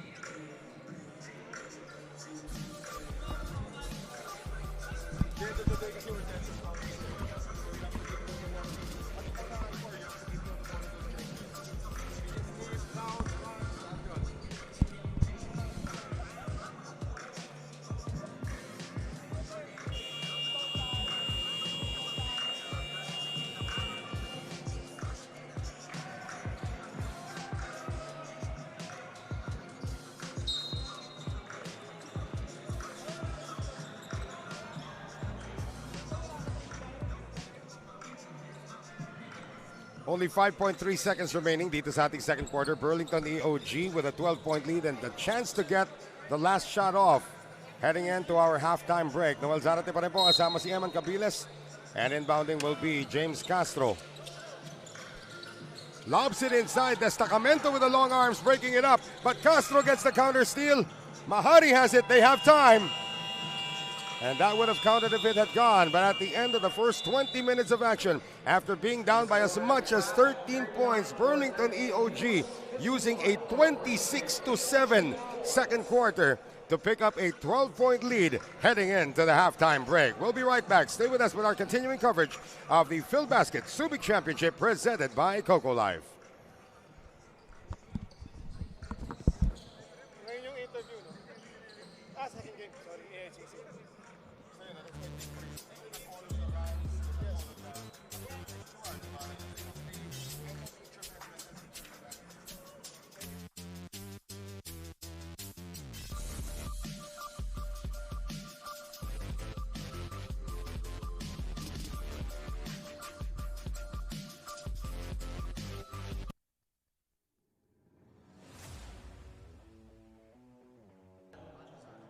Only 5.3 seconds remaining dito sa ating second quarter. Burlington EOG with a 12-point lead and the chance to get the last shot off. Heading into our halftime break. Noel Zarate pa rin po kasama si Eman Cabiles. And inbounding will be James Castro. Lobs it inside. Destacamento with the long arms breaking it up. But Castro gets the counter steal. Mahari has it. They have time. And that would have counted if it had gone. But at the end of the first 20 minutes of action, after being down by as much as 13 points, Burlington EOG using a 26-7 second quarter to pick up a 12-point lead heading into the halftime break. We'll be right back. Stay with us with our continuing coverage of the Filbasket Subic Championship presented by Coco Life.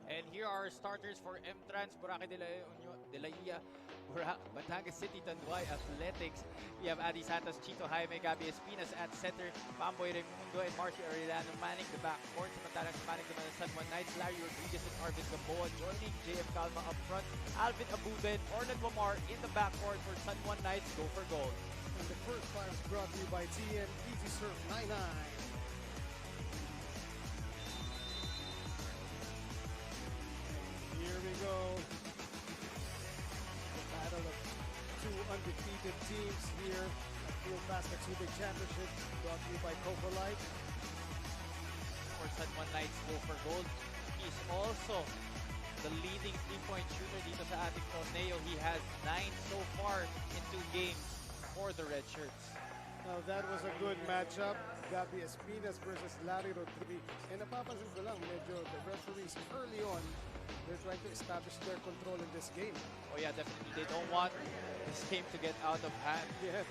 And here are our starters for M-Trans, Boracay de la Ia, Batangas City, Tanduay Athletics. We have Adi Santos, Chito Jaime, Gabi Espinas at center, Pamboy Raimundo and Marcy Arellano manning the backcourt. Samantalang manning naman ng San Juan Knights, Larry Rodriguez and Arvin Gamboa joining JF Calma up front. Alvin Abuben, Ornan Wamar in the backcourt for San Juan Knights. Go for gold. And the first fire is brought to you by TN Easy Surf 99. Here we go. The battle of two undefeated teams here at Filbasket Subic Championship, brought to you by Coco Life. For San Juan Knights, go for gold. He's also the leading three-point shooter dito sa ating torneo. He has 9 so far in 2 games for the Red Shirts. Now that was a good matchup. Gabi Espinas versus Larry Rodriguez. And napapansin ko lang, medyo the referees early on, they're trying to establish their control in this game. Oh yeah, definitely. They don't want this game to get out of hand. Yeah.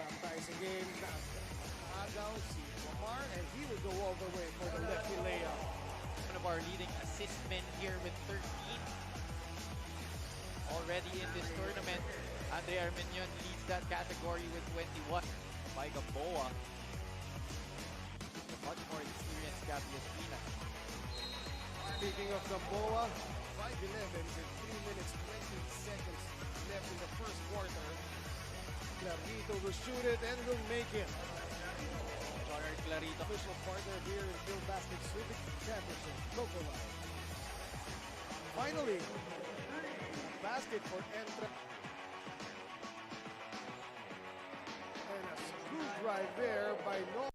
Back tayo sa game. Agaw si Omar, and he will go all the way for the lefty layup. One of our leading assist men here with 13. Already in this tournament, Andre Armenion leads that category with 21. By Gamboa. Much more experienced Gabi Espina. Speaking of Gamboa, 5'11" with 3 minutes 20 seconds left in the first quarter. Clarito will shoot it and will make it. Clarito. Official partner here in Filbasket Subic Championship, Coco Life. Finally, basket for Entra. And a screw drive there by No.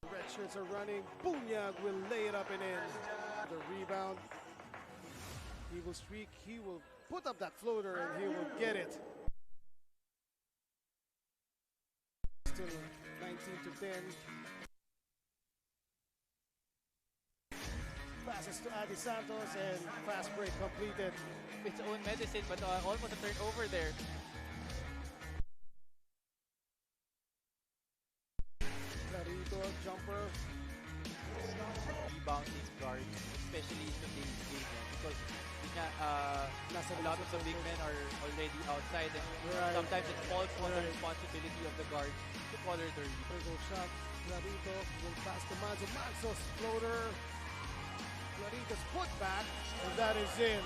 The Red Shirts are running. Bunyag will lay it up and in. The rebound. He will streak. He will put up that floater and he will get it. Still 19-10. Passes to Adi Santos and fast break completed. Its own medicine, but almost a turnover there. Clarito, jumper. Rebounding guard, especially in today's game, because a lot of the big men are already outside, and sometimes it falls on the responsibility of the guard to color the rebound. Go shot. Clarito will pass to Manzo. Manzo's floater. Clarito's put back, and that is in.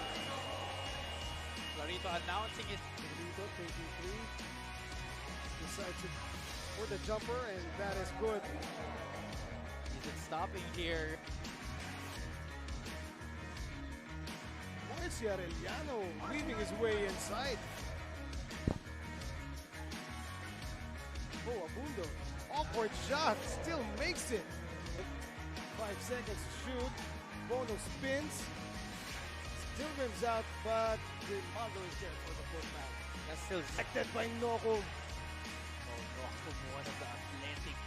Clarito announcing it. Clarito, 23. Decides to for the jumper, and that is good. Isn't stopping here. Marcia Arellano weaving his way inside. Oh, Abundo. Awkward shot. Still makes it. 5 seconds to shoot. Bono spins. Still rims out, but the Mondo is there for the putback. That's still Acted by Noko. Noko, one of the athletic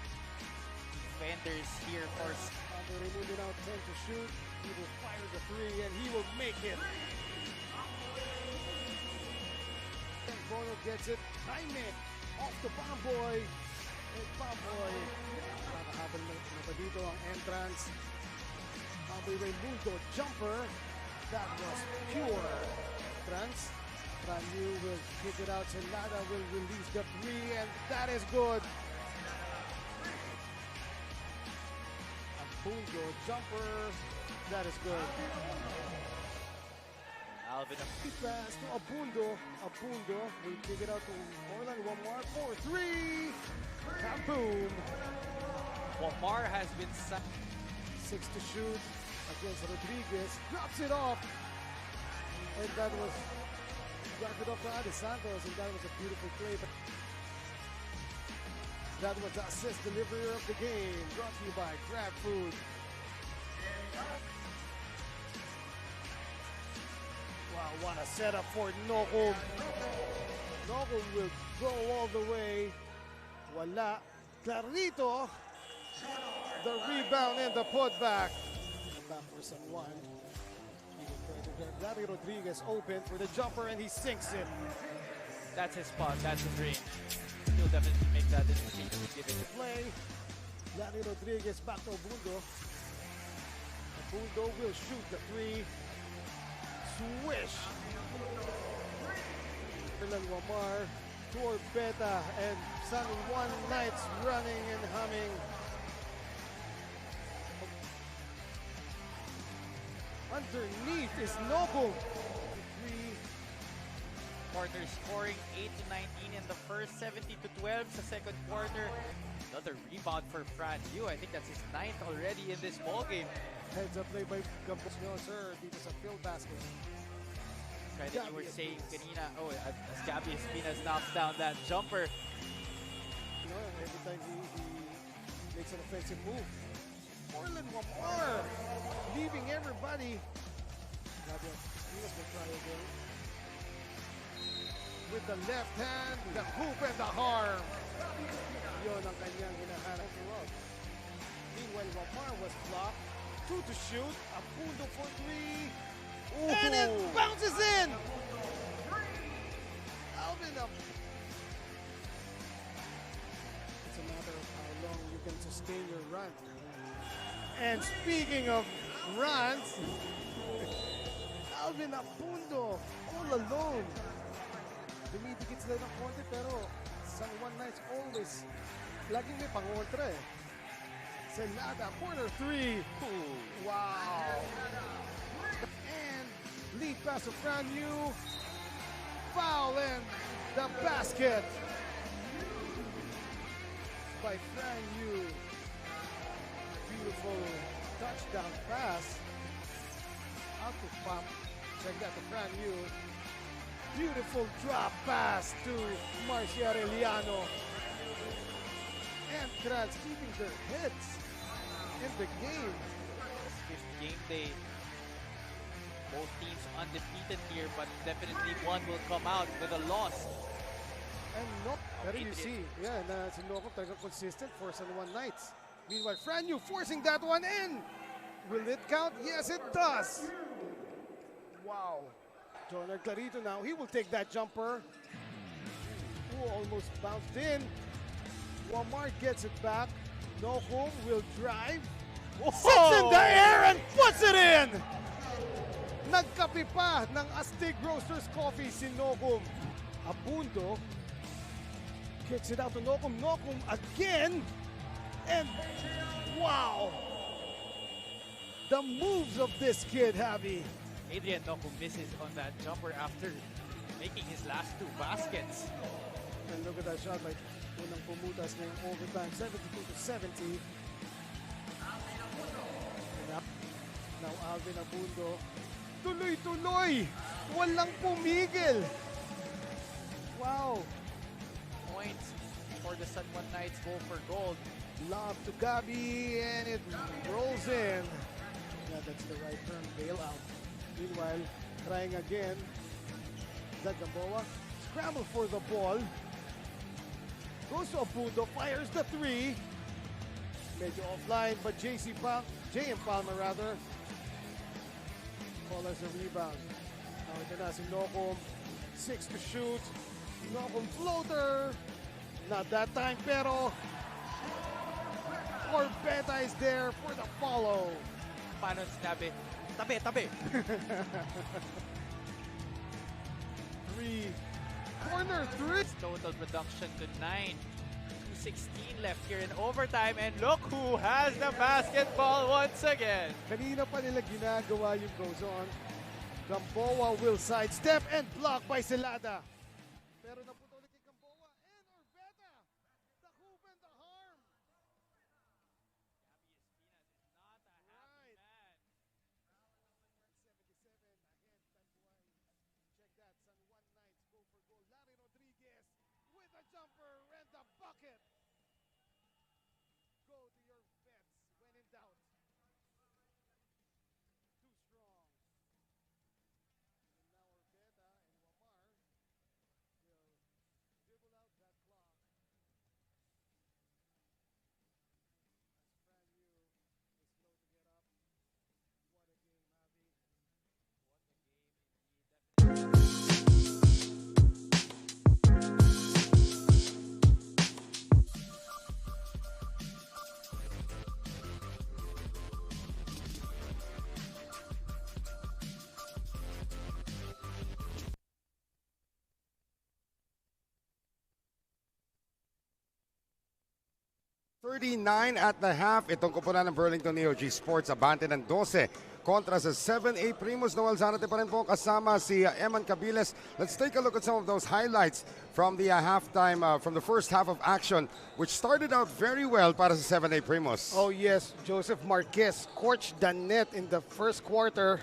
defenders here for Mondo removing out 10 to shoot. He will fire the 3 and he will make it. And Bono gets it. Jaime off the bomb boy. And bomb boy. Nakahabol na pa dito ang entrance. Bomboy Raimundo jumper. That was pure. Entrance. Ranyu will kick it out. Celada will release the 3 and that is good. Abundo jumper. That is good. Alvin. Pass to Abundo. Abundo will kick it out to Orlan Wamar for 3. Kaboom. Wamar has been 6 to shoot against Rodriguez. Drops it off. And that was dropped it off to Adi Santos, and that was a beautiful play. That was the assist delivery of the game. Brought to you by Grab Food. Wow, what a setup for Noko. Noko will go all the way. Wala. Clarito. The rebound and the putback. Back for some one. Dario Rodriguez open for the jumper and he sinks it. That's his spot. That's his range. He'll definitely make that decision to give it a Play. Dario Rodriguez back to Abundo. Abundo will shoot the 3. Swish. Orlan Wamar toward Beta and San Juan Knights running and humming. Underneath is Noko. 3. quarter, scoring 8-19 in the first, 70-12 sa second quarter. Another rebound for Fran Yu. I think that's his 9th already in this ball game. Heads up play by Gambos. No, sir. Dito sa Filbasket. Right, that you were saying kanina, as Gabby Espinas knocks down that jumper. You know, every time he makes an offensive move. Orlan Wamar leaving everybody. Gabby Espinas will try again. With the left hand, the hoop and the harm. Yun ang kanyang hinahanap. Meanwhile, Wamar was blocked. 2 to shoot. Abundo for 3. Ooh. And it bounces in! Alvin up. It's a matter of how long you can sustain your run. And speaking of runs, Alvin Abundo all alone. Dumidikit sila ng konti pero San Juan Knights always laging may pangontra eh. Celada, corner 3. Ooh, wow. And lead pass to Fran Yu. Foul and the basket by Fran Yu. Beautiful touchdown pass. Out to pump. Check that to Fran Yu. Beautiful drop pass to Marcia Arellano. And Kratz keeping their heads in the game. Fifth game day Both teams undefeated here, but definitely one will come out with a loss. And no, pero you see, na si Noko talagang consistent for San Juan Knights. Meanwhile, Franyu forcing that one in. Will it count? Yes, it does. Wow. Jonah Clarito now, he will take that jumper. Ooh, almost bounced in. Walmart gets it back. Nokum will drive. Sits in the air and puts it in! Nagkape pa ng Astig Roasters Coffee si Nokum. Abundo kicks it out to Nokum. Nokum again. And wow! The moves of this kid, Javi. Adrian Nokum misses on that jumper after making his last 2 baskets. And look at that shot by unang pumutas na yung overtime. 72-70. Now Alvin Abundo. Tuloy-tuloy! Walang pumigil! Wow! Points for the San Juan Knights go for gold. Lob to Gabi and it rolls in. Yeah, that's the right term, bailout. Meanwhile, trying again. Is that Gamboa? Scramble for the ball. Goes to Abundo, fires the 3. Medyo offline, but J.M. Palmer rather. Call as a rebound. Now ito na si Nokum. 6 to shoot. Nokum floater. Not that time, pero Orbeta is there for the follow. Paano sinabi? Tabi, tabi. 3. Corner 3. Total production to 9. 2:16 left here in overtime. And look who has the basketball once again. Kanina pa nila ginagawa yung goes on. Gamboa will sidestep and blocked by Celada. Pero napunta ulit kay Gamboa and Orbeta. The hoop and the harm. Not a happy man. 77 ahead, Tanduay. Check that, San Juan Knights go for goal. Larry Rodriguez with a jumper and the bucket. Go to your bets when in doubt. Too strong. And now Orbeta and Wamar will dribble out that clock. As Franyu is slow to get up. What a game, Javi. What a game indeed. $39 at the half. Itong kupunan ng Burlington EOG Sports. Abante ng 12 kontra sa 7A Primus. Noel Zanate pa rin po kasama si Eman Cabiles. Let's take a look at some of those highlights from the halftime, from the first half of action, which started out very well para sa 7A Primus. Oh yes, Joseph Marquez scorched the net in the first quarter.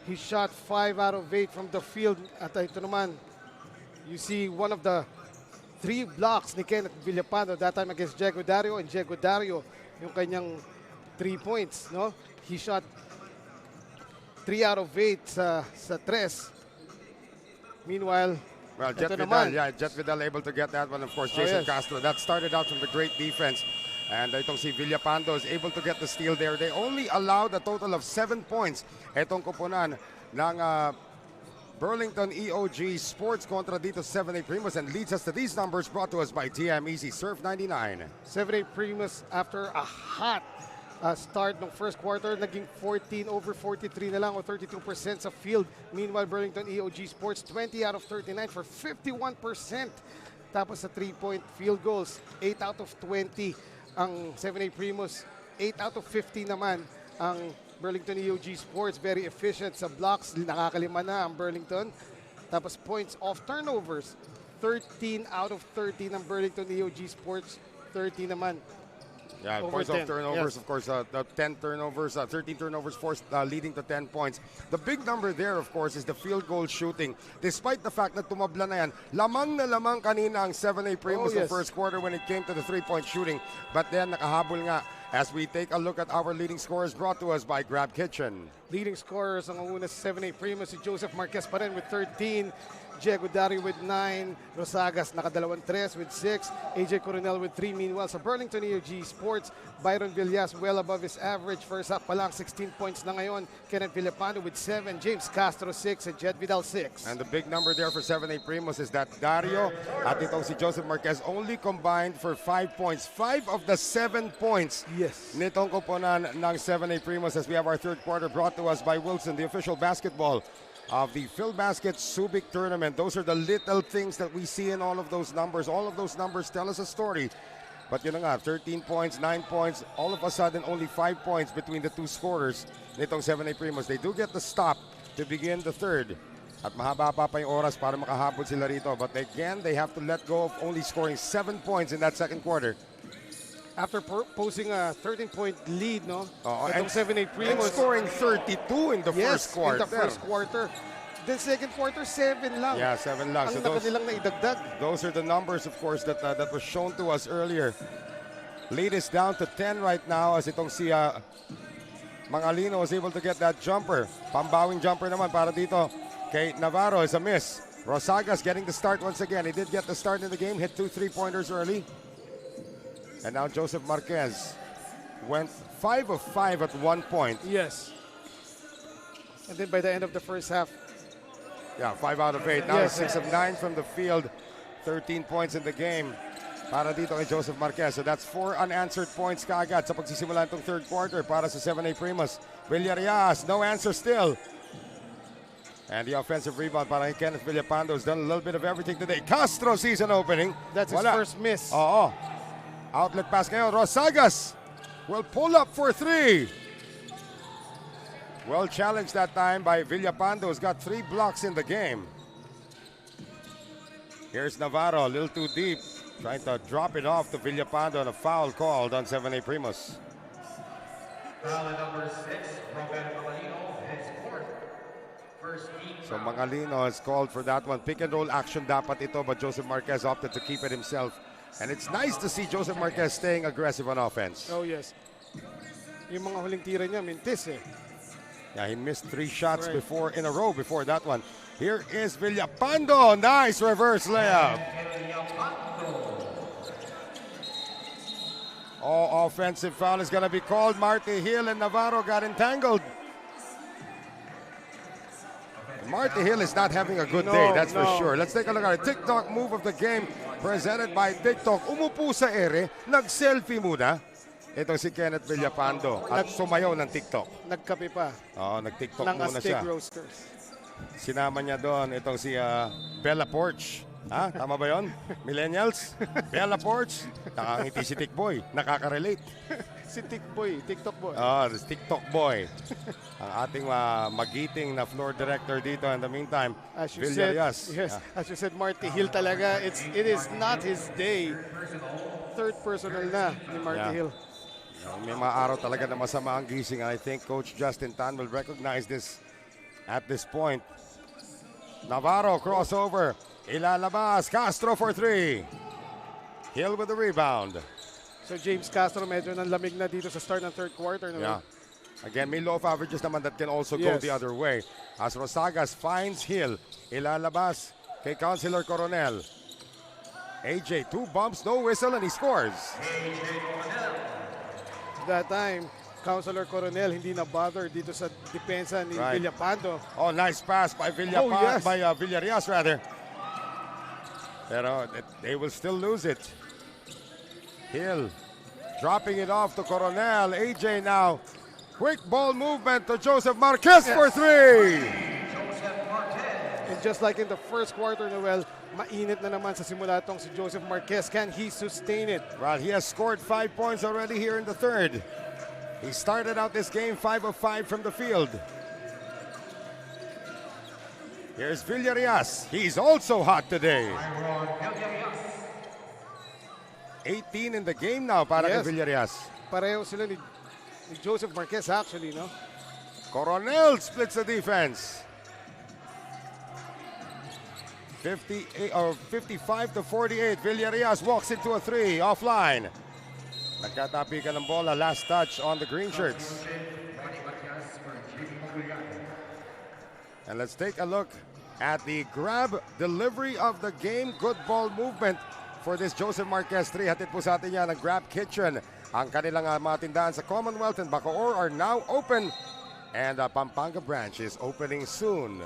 He shot 5 out of 8 from the field. At ito naman, you see one of the 3 blocks ni Kenneth Villapando that time against Diego Dario, and Diego Dario yung kanyang 3 points, no? He shot 3 out of 8 sa 3. Meanwhile, well, Jet ito Vidal, naman. Jet Vidal able to get that one. Of course, Jason yes. Castro. That started out from the great defense. And itong si Villapando is able to get the steal there. They only allowed a total of 7 points. Itong kupunan ng Burlington EOG Sports kontra dito 7A Primus, and leads us to these numbers brought to us by TM Easy Surf 99. 7A Primus after a hot start ng first quarter, naging 14 over 43 na lang o 32% sa field. Meanwhile, Burlington EOG Sports 20 out of 39 for 51%. Tapos sa 3-point field goals, 8 out of 20 ang 7A Primus, 8 out of 50 naman ang Burlington EOG Sports. Very efficient sa blocks, nakakalima na ang Burlington. Tapos points off turnovers, 13 out of 13 ng Burlington EOG Sports, 30 naman. Yeah, over points 10. off turnovers, Yes. of course, 10 turnovers, 13 turnovers forced, leading to 10 points. The big number there, of course, is the field goal shooting. Despite the fact na tumabla na yan, lamang na lamang kanina ang 7A Primus Oh, in yes. first quarter when it came to the three-point shooting. But then, nakahabol nga as we take a look at our leading scorers brought to us by Grab Kitchen. Leading scorers ang una sa 7A Primus, si Joseph Marquez pa rin with 13. Diego Dario with 9, Rosagas nakadalawang 3 with 6, AJ Coronel with 3. Meanwhile, sa Burlington EOG Sports, Byron Villas well above his average. First half pa lang, 16 points na ngayon. Kenneth Villapando with 7, James Castro 6, and Jed Vidal 6. And the big number there for 7A Primus is that Dario at itong si Joseph Marquez only combined for 5 points. 5 of the 7 points Yes. nitong koponan ng 7A Primus as we have our third quarter brought to us by Wilson, the official basketball of the Filbasket Subic tournament. Those are the little things that we see in all of those numbers. All of those numbers tell us a story. But yun na nga, 13 points, 9 points, all of a sudden only 5 points between the two scorers nitong 7A Primus. They do get the stop to begin the third. At mahaba pa yung oras para makahabol sila rito. But again, they have to let go of only scoring 7 points in that second quarter. After posting a 13-point lead, no? And Itong 7A and Primus. scoring 32 in the first quarter. in the first quarter. Then second quarter, 7 lang. Yeah, 7 lang. Ang So laki nilang naidagdag. those are the numbers, of course, that was shown to us earlier. Lead is down to 10 right now as itong si Mangalino was able to get that jumper. Pambawing jumper naman para dito kay Navarro is a miss. Rosagas getting the start once again. He did get the start in the game, hit 2 3-pointers early. And now Joseph Marquez went 5 of 5 at 1 point. Yes. And then by the end of the first half, Yeah, 5 out of 8. Now Yes. 6 of 9 from the field. 13 points in the game para dito kay Joseph Marquez. So that's 4 unanswered points kaagad sa pagsisimula itong third quarter para sa 7A Primus. Villarreal, no answer still. And the offensive rebound para kay Kenneth Villapando has done a little bit of everything today. Castro season opening. that's his Wala. first miss. Oo. Outlet pass ngayon. Rosagas will pull up for 3. Well challenged that time by Villapando, who's got 3 blocks in the game. Here's Navarro, a little too deep, trying to drop it off to Villapando, and a foul called on 7A Primus. Foul at number 6, Robert Malino, his fourth. First team So foul. Mangalino has called for that one. Pick and roll action dapat ito, but Joseph Marquez opted to keep it himself. And it's nice to see Joseph Marquez staying aggressive on offense. Oh, yes. Yung mga huling tira niya, mintis eh. Yeah, he missed 3 shots Right. in a row before that one. Here is Villapando. Nice reverse layup. Oh, offensive foul is going to be called. Marty Hill and Navarro got entangled. Marty Hill is not having a good day, that's for no. sure. Let's take a look at it. TikTok move of the game presented by TikTok. Umupo sa ere, nag-selfie muna. Itong si Kenneth Villapando at sumayaw ng TikTok. Nagkape pa Oo, nag-TikTok ng muna siya. Aztec Roasters. Sinama niya doon itong si Bella Porch. Ha? Tama ba yun? Millennials? Bella Porch? Nakangiti si Tikboy. Nakaka-relate. Si Tikboy, TikTok boy. This TikTok boy. Ang ating magiting na floor director dito. In the meantime, As you said, Villarreal. yes, as you said, Marty Hill talaga, it is not his day. Third personal na ni Marty Yeah. Hill. May mga araw talaga na masama ang gising. I think Coach Justin Tan will recognize this at this point. Navarro crossover. Ilalabas. Castro for 3. Hill with the rebound. So James Castro medyo nanlamig na dito sa start ng third quarter. No? Yeah. Again, may law of averages naman that can also go Yes. the other way. As Rosagas finds Hill. Ilalabas kay Councilor Coronel. AJ, 2 bumps, no whistle, and he scores. That time, Councilor Coronel hindi na bother dito sa depensa ni Right. Villapando. Oh, nice pass by Oh, yes. Villarreal rather. Pero they will still lose it. Hill dropping it off to Coronel. AJ now. Quick ball movement to Joseph Marquez for 3. And just like in the first quarter, Noel, mainit na naman sa simula tong si Joseph Marquez. Can he sustain it? Well, he has scored 5 points already here in the third. He started out this game 5 of 5 from the field. Here's Villarreal. He's also hot today. 18 in the game now para kay Yes. Villarias. Pareho sila ni Joseph Marquez actually, no? Coronel splits the defense. 55 to 48. Villarias walks into a 3 offline. Nagkatapikan ng bola. Last touch on the green shirts. And let's take a look at the grab delivery of the game. Good ball movement for this Joseph Marquez 3. Hatid po sa atin yan ang Grab Kitchen. Ang kanilang mga tindahan sa Commonwealth and Bacoor are now open. And Pampanga branch is opening soon.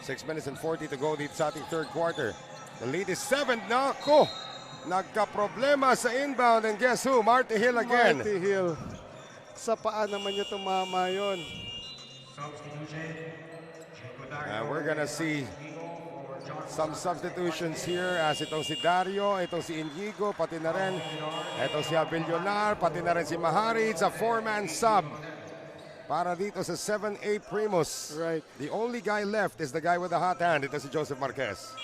6 minutes and 40 to go dito sa ating third quarter. The lead is 7. Nako! Nagka-problema sa inbound. And guess who? Marty Hill again. Marty Hill. Sa paa naman niya tumama yun. We're gonna see some substitutions here as itong si Dario, itong si Inigo, pati na rin itong si Abilionar, pati na rin si Mahari. It's a 4-man sub para dito sa 7A Primus. Right. The only guy left is the guy with the hot hand. Ito si Joseph Marquez.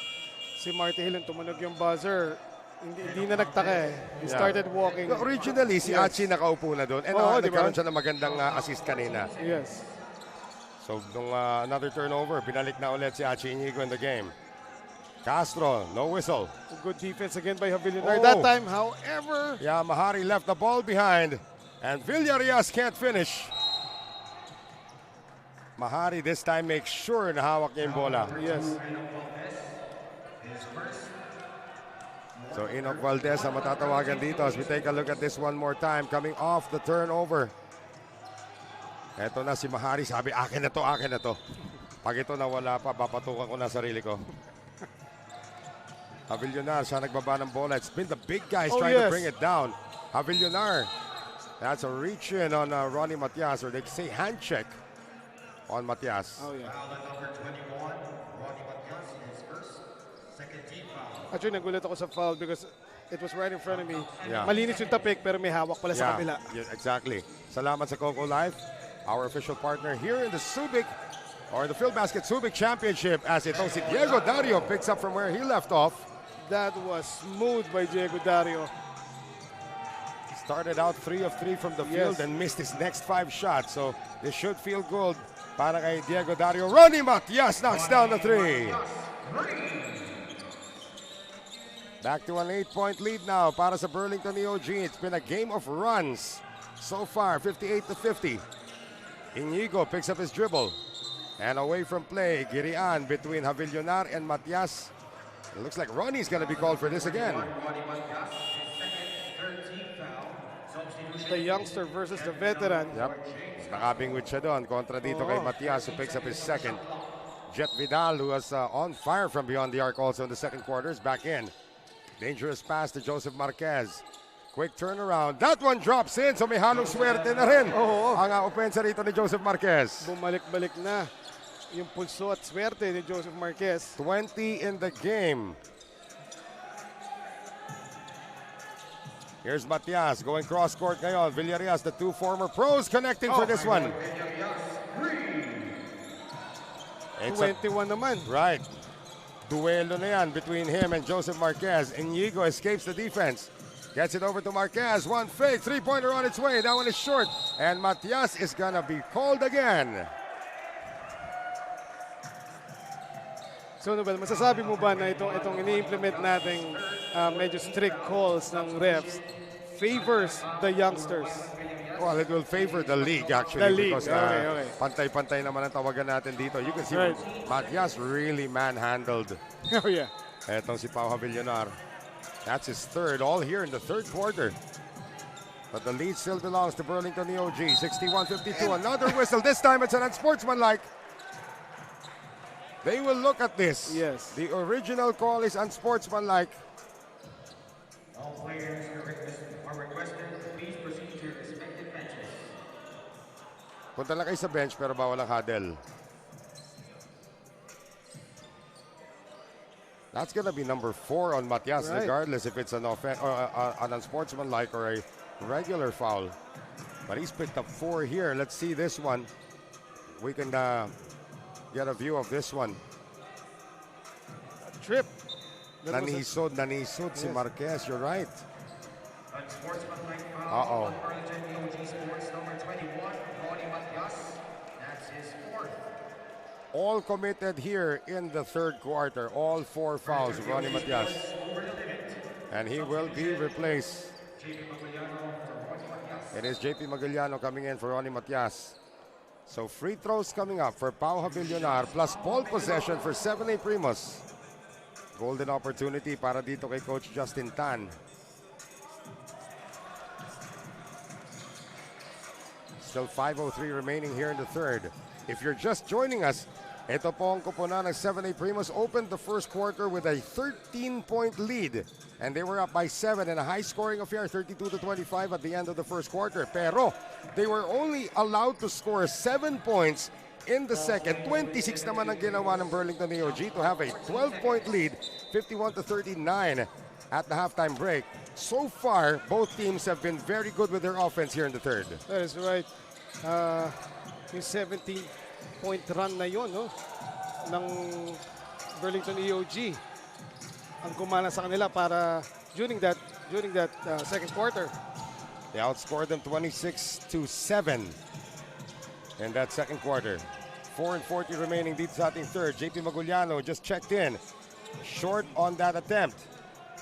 Si Marty Hill, tumunog yung buzzer. Hindi na nagtaka eh. He started walking. No, originally, si Achi nakaupo na doon. And nagkaroon siya ng magandang assist kanina. Yes. So, nung another turnover, binalik na ulit si Achi Inigo in the game. Castro, no whistle. Good defense again by Abilionar. That time, however... Yeah, Mahari left the ball behind. And Villarias can't finish. Mahari this time makes sure na hawak niya yung bola. Yes. So Enoch Valdez ang matatawagan dito as we take a look at this one more time. Coming off the turnover. Eto na si Mahari. Sabi, akin na to, akin na to. Pag ito nawala pa, papatukan ko na sarili ko. Abilionar, siya nagbaba ng bola. It's been the big guys trying to bring it down. Abilionar. That's a reach in on Ronnie Matias, or they say hand check on Matias. Oh, yeah. Actually, nagulat ako sa foul because it was right in front of me. Yeah. Malinis yung tapik pero may hawak pala sa kabila. Yeah, exactly. Salamat sa Coco Life, our official partner here in the Subic, or the Filbasket Subic Championship, as itong si Diego Dario picks up from where he left off. That was smooth by Diego Dario. Started out 3 of 3 from the field and missed his next 5 shots. So this should feel good para kay Diego Dario. Ronnie Matias knocks down the 3. Back to an 8-point lead now para sa Burlington EOG. It's been a game of runs so far, 58 to 50. Inigo picks up his dribble. And away from play, Girian between Abilionar and Matias. It looks like Ronnie's going to be called for this again. The youngster versus the veteran. Yep. Nakabingwit siya doon kontra dito kay Matias, who picks up his second. Jet Vidal, who was on fire from beyond the arc also in the second quarter, is back in. Dangerous pass to Joseph Marquez. Quick turnaround. That one drops in, so may halong swerte na rin ang opensa rito ni Joseph Marquez. Bumalik-balik na yung pulso at swerte ni Joseph Marquez. 20 in the game. Here's Matias going cross-court ngayon. Villarias, the two former pros, connecting for this one. It's 21 naman. Right. Duelo na yan between him and Joseph Marquez. Inigo escapes the defense. Gets it over to Marquez. One fake. Three-pointer on its way. That one is short. And Matias is gonna be called again. So, Nobel, masasabi mo ba na itong ini-implement nating medyo strict calls ng refs favors the youngsters? Well, it will favor the league actually. The league, because okay. pantay-pantay naman ang tawagan natin dito. You can see Matias really manhandled. Oh, yeah. Etong si Pau Abilionar. That's his third, all here in the third quarter. But the lead still belongs to Burlington EOG. 61-52, another whistle. This time it's an unsportsmanlike. They will look at this. Yes. The original call is unsportsmanlike. All players are requested to please proceed to your respective benches. Punta lang kayo sa bench pero bawal ang huddle. That's going to be number 4 on Matias, regardless if it's an unsportsmanlike or a regular foul. But he's picked up 4 here. Let's see this one. We can get a view of this one. Trip. Nanisod si Marquez. You're right. Unsportsmanlike foul Uh-oh. on Burlington EOG Sports number 21, Ronnie Matias. That's his fourth. All committed here in the third quarter. All 4 fouls, Ronnie Matias. Over the limit. And he will be replaced. JP Maguliano for Ronnie Matias. It is JP Maguliano coming in for Ronnie Matias. So free throws coming up for Pau Havillonar plus ball possession for 7A Primus. Golden opportunity para dito kay Coach Justin Tan. Still 5:03 remaining here in the third. If you're just joining us, ito po ang koponan ng 7A Primus opened the first quarter with a 13-point lead. And they were up by 7 in a high-scoring affair, 32-25 at the end of the first quarter. Pero they were only allowed to score 7 points in the second. 26 naman ang ginawa ng Burlington EOG to have a 12-point lead, 51-39 at the halftime break. So far, both teams have been very good with their offense here in the third. That is right. Yung 17-point run na yun, no? Ng Burlington EOG ang kumana sa kanila para during that second quarter. They outscored them 26-7 in that second quarter. 4:40 remaining dito sa ating third. JP Maguliano just checked in. Short on that attempt.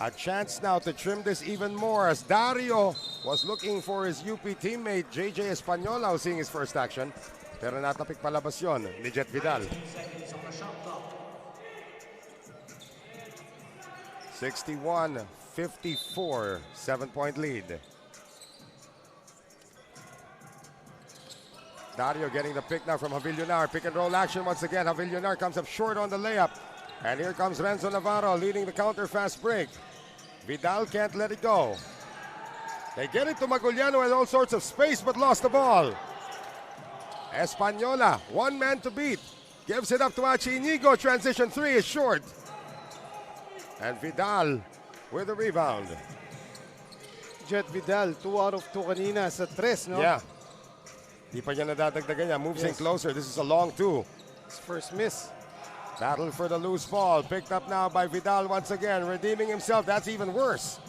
A chance now to trim this even more as Dario was looking for his UP teammate JJ Espanola who's seeing his first action. Pero natapik palabas yun ni Jet Vidal. 61-54, 7-point lead. Dario getting the pick now from Havillonar. Pick and roll action once again. Havillonar comes up short on the layup. And here comes Renzo Navarro leading the counter fast break. Vidal can't let it go. They get it to Maguliano with all sorts of space but lost the ball. Espanola, one man to beat. Gives it up to Achi Inigo. Transition 3 is short. And Vidal with the rebound. Jet Vidal, 2 out of 2 kanina sa 3, no? Yeah. Di pa niya nadadagdagan niya. Moves in closer. This is a long 2. His first miss. Battle for the loose ball. Picked up now by Vidal once again. Redeeming himself. That's even worse.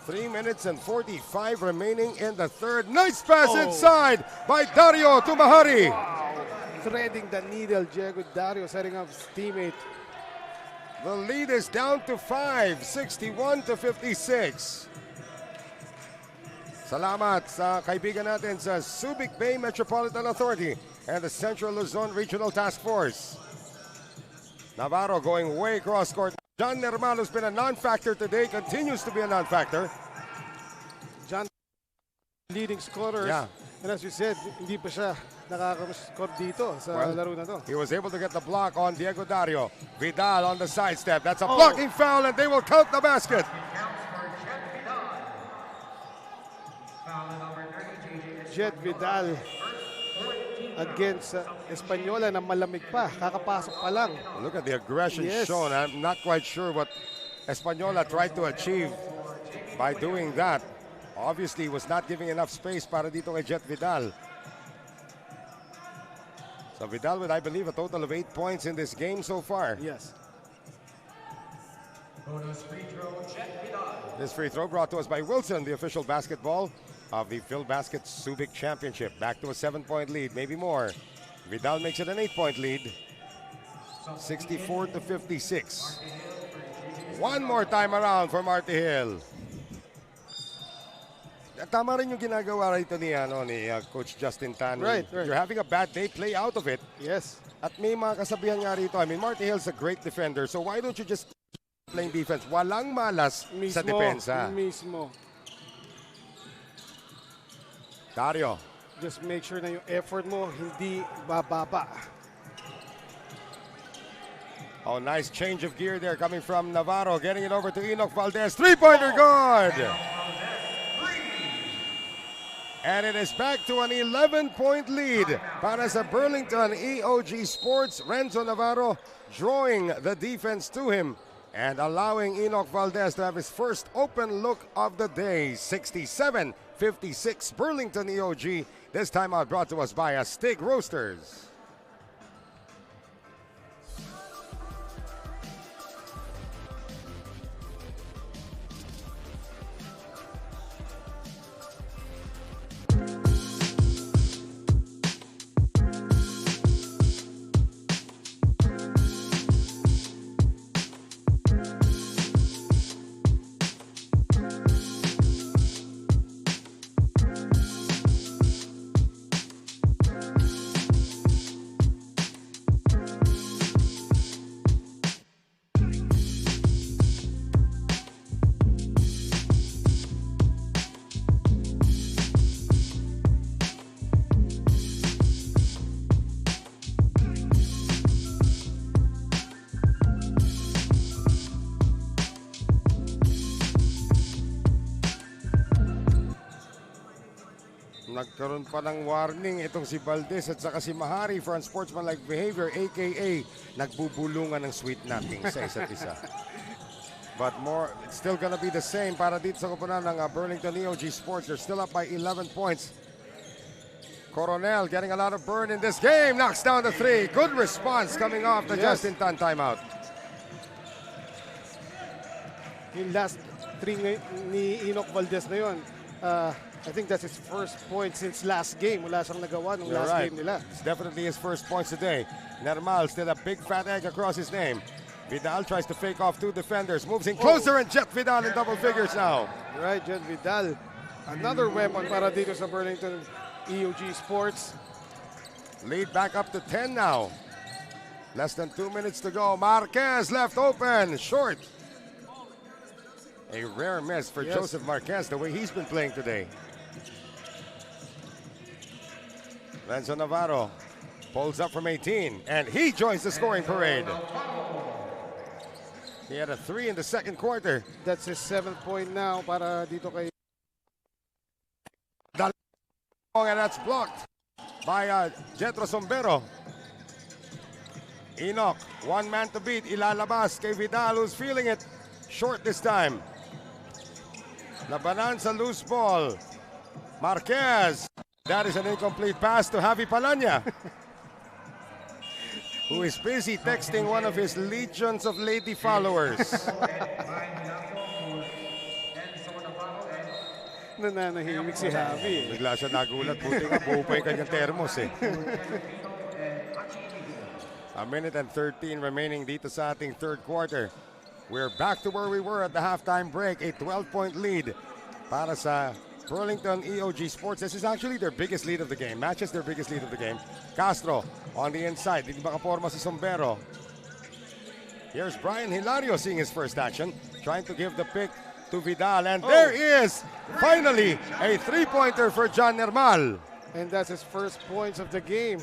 3 minutes and 45 remaining in the third. Nice pass inside by Dario to Mahari. Threading the needle, Diego Dario setting up his teammate. The lead is down to 5, 61-56. Salamat sa kaibigan natin sa Subic Bay Metropolitan Authority and the Central Luzon Regional Task Force. Navarro going way across court. John Nermalo's been a non-factor today, continues to be a non-factor. John leading scorers. Yeah. And as you said, hindi pa siya nakaka-score dito sa laro na to. He was able to get the block on Diego Dario. Vidal on the sidestep. That's a blocking foul and they will count the basket. Jet Vidal against Espanola na malamig pa. Kakapasok pa lang. Look at the aggression shown. I'm not quite sure what Espanola tried to achieve by doing that. Obviously, was not giving enough space para dito kay Jet Vidal. So Vidal with, I believe, a total of 8 points in this game so far. Yes. Bonus free throw, Jet Vidal. This free throw brought to us by Wilson, the official basketball of the Filbasket Subic Championship. Back to a 7-point lead, maybe more. Vidal makes it an 8-point lead. 64-56. One more time around for Marty Hill. Tama rin yung ginagawa rito ni Coach Justin Tan. Right. You're having a bad day, play out of it. Yes. At may mga kasabihan nga rito. I mean, Marty Hill's a great defender, so why don't you just playing defense? Walang malas sa depensa. Mismo. Dario. Just make sure na yung effort mo hindi bababa. Oh, nice change of gear there coming from Navarro. Getting it over to Enoch Valdez. Three-pointer good. And it is back to an 11-point lead para sa Burlington EOG Sports. Renzo Navarro drawing the defense to him and allowing Enoch Valdez to have his first open look of the day. 67-56 Burlington EOG. This time out brought to us by Astig Roasters. Nagkaroon pa ng warning itong si Valdez at saka si Mahari for unsportsmanlike behavior, aka nagbubulungan ng sweet nothing sa isa't isa. But more, it's still gonna be the same para dito sa koponan ng Burlington EOG Sports. They're still up by 11 points. Coronel getting a lot of burn in this game. Knocks down the three. Good response coming off the just-in-time timeout. Yung last three ni Enoch Valdez na yun, I think that's his first point since last game. Wala siyang nagawa nung last game nila. It's definitely his first points today. Nermal still a big fat egg across his name. Vidal tries to fake off two defenders. Moves in closer and Jet Vidal in double figures now. Right, Jet Vidal. Another weapon para dito sa Burlington EOG Sports. Lead back up to 10 now. Less than 2 minutes to go. Marquez left open. Short. A rare miss for Joseph Marquez, the way he's been playing today. Renzo Navarro pulls up from 18, and he joins the scoring parade. He had a 3 in the second quarter. That's his 7th point now para dito kay... And that's blocked by Jetro Sombero. Enoch, one man to beat. Ilalabas kay Vidal, who's feeling it. Short this time. Labanan sa loose ball. Marquez. That is an incomplete pass to Javi Palanya, who is busy texting one of his legions of lady followers. Nananahimik si Javi. Bigla siya nagulat. Buti nga buo pa yung kanyang termos eh. A minute and 13 remaining dito sa ating third quarter. We're back to where we were at the halftime break. A 12-point lead para sa Burlington EOG Sports. This is actually their biggest lead of the game. Matches their biggest lead of the game. Castro on the inside. Hindi makaporma si Sombero. Here's Brian Hilario seeing his first action. Trying to give the pick to Vidal. And there is finally a three-pointer for John Nermal. And that's his first points of the game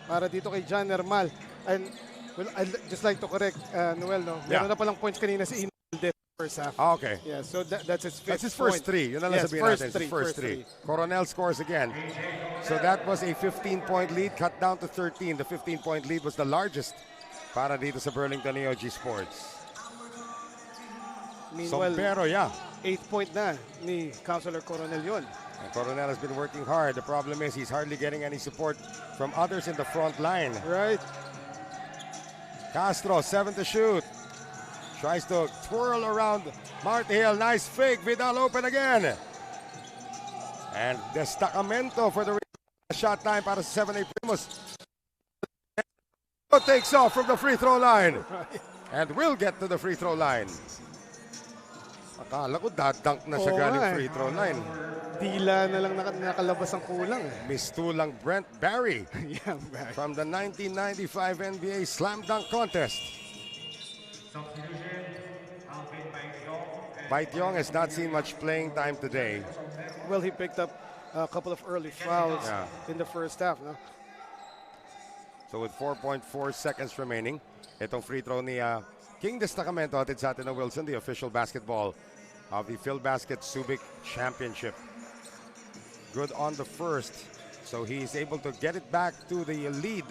para dito kay John Nermal. And well, I'd just like to correct Noel, no? Meron na palang points kanina si Enoch first half. Okay. Yeah, so that's his fifth That's his first point. three. Yun na lang sabihin natin. His first three. Coronel scores again. So that was a 15-point lead cut down to 13. The 15-point lead was the largest para dito sa Burlington EOG Sports. Meanwhile, Sombero, 8th point na ni Councilor Coronel yun. And Coronel has been working hard. The problem is he's hardly getting any support from others in the front line. Right. Castro, 7 to shoot. Tries to twirl around Martiel. Nice fake. Vidal open again. And destacamento for the shot time para sa 7A Primus. Takes off from the free throw line. And will get to the free throw line. Akala ko dadunk na siya galing free throw line. Tila na lang nakalabas ang kulang. Mistulang Brent Barry. Yeah, Barry. From the 1995 NBA Slam Dunk Contest. Baityong has not seen much playing time today. Well, he picked up a couple of early fouls in the first half. No? So with 4.4 seconds remaining, itong free throw ni King Destacamento atid sa atin ng Wilson, the official basketball of the Filbasket Subic Championship. Good on the first, so he's able to get it back to the lead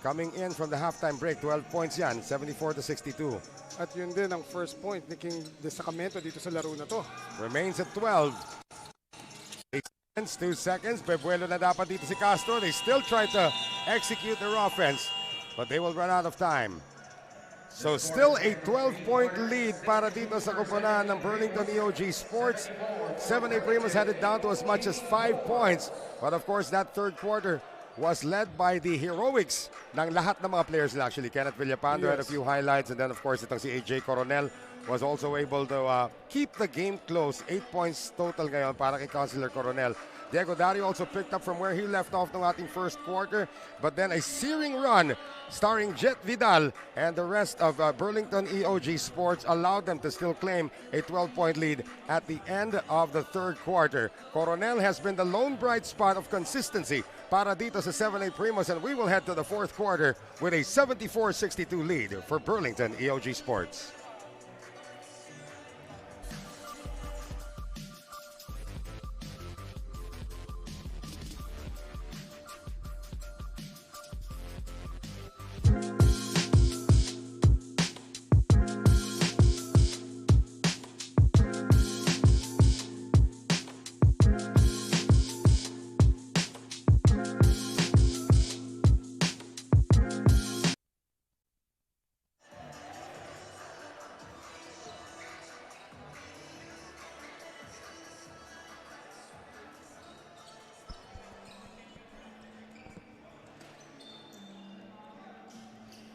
coming in from the halftime break. 12 points yan, 74-62. At yun din ang first point ni King Destacamento dito sa laro na to. Remains at 12. 2 seconds. Pebuelo na dapat dito si Castro. They still try to execute their offense, but they will run out of time. So still a 12-point lead para dito sa koponan ng Burlington EOG Sports. 7A Primus had it down to as much as 5 points. But of course, that third quarter was led by the heroics ng lahat ng mga players nila. Actually, Kenneth Villapando had a few highlights. And then, of course, itong si AJ Coronel was also able to keep the game close. 8 points total ngayon para kay Councilor Coronel. Diego Dario also picked up from where he left off ng ating first quarter. But then a searing run starring Jet Vidal and the rest of Burlington EOG Sports allowed them to still claim a 12-point lead at the end of the third quarter. Coronel has been the lone bright spot of consistency para dito sa 7A Primus, and we will head to the fourth quarter with a 74-62 lead for Burlington EOG Sports.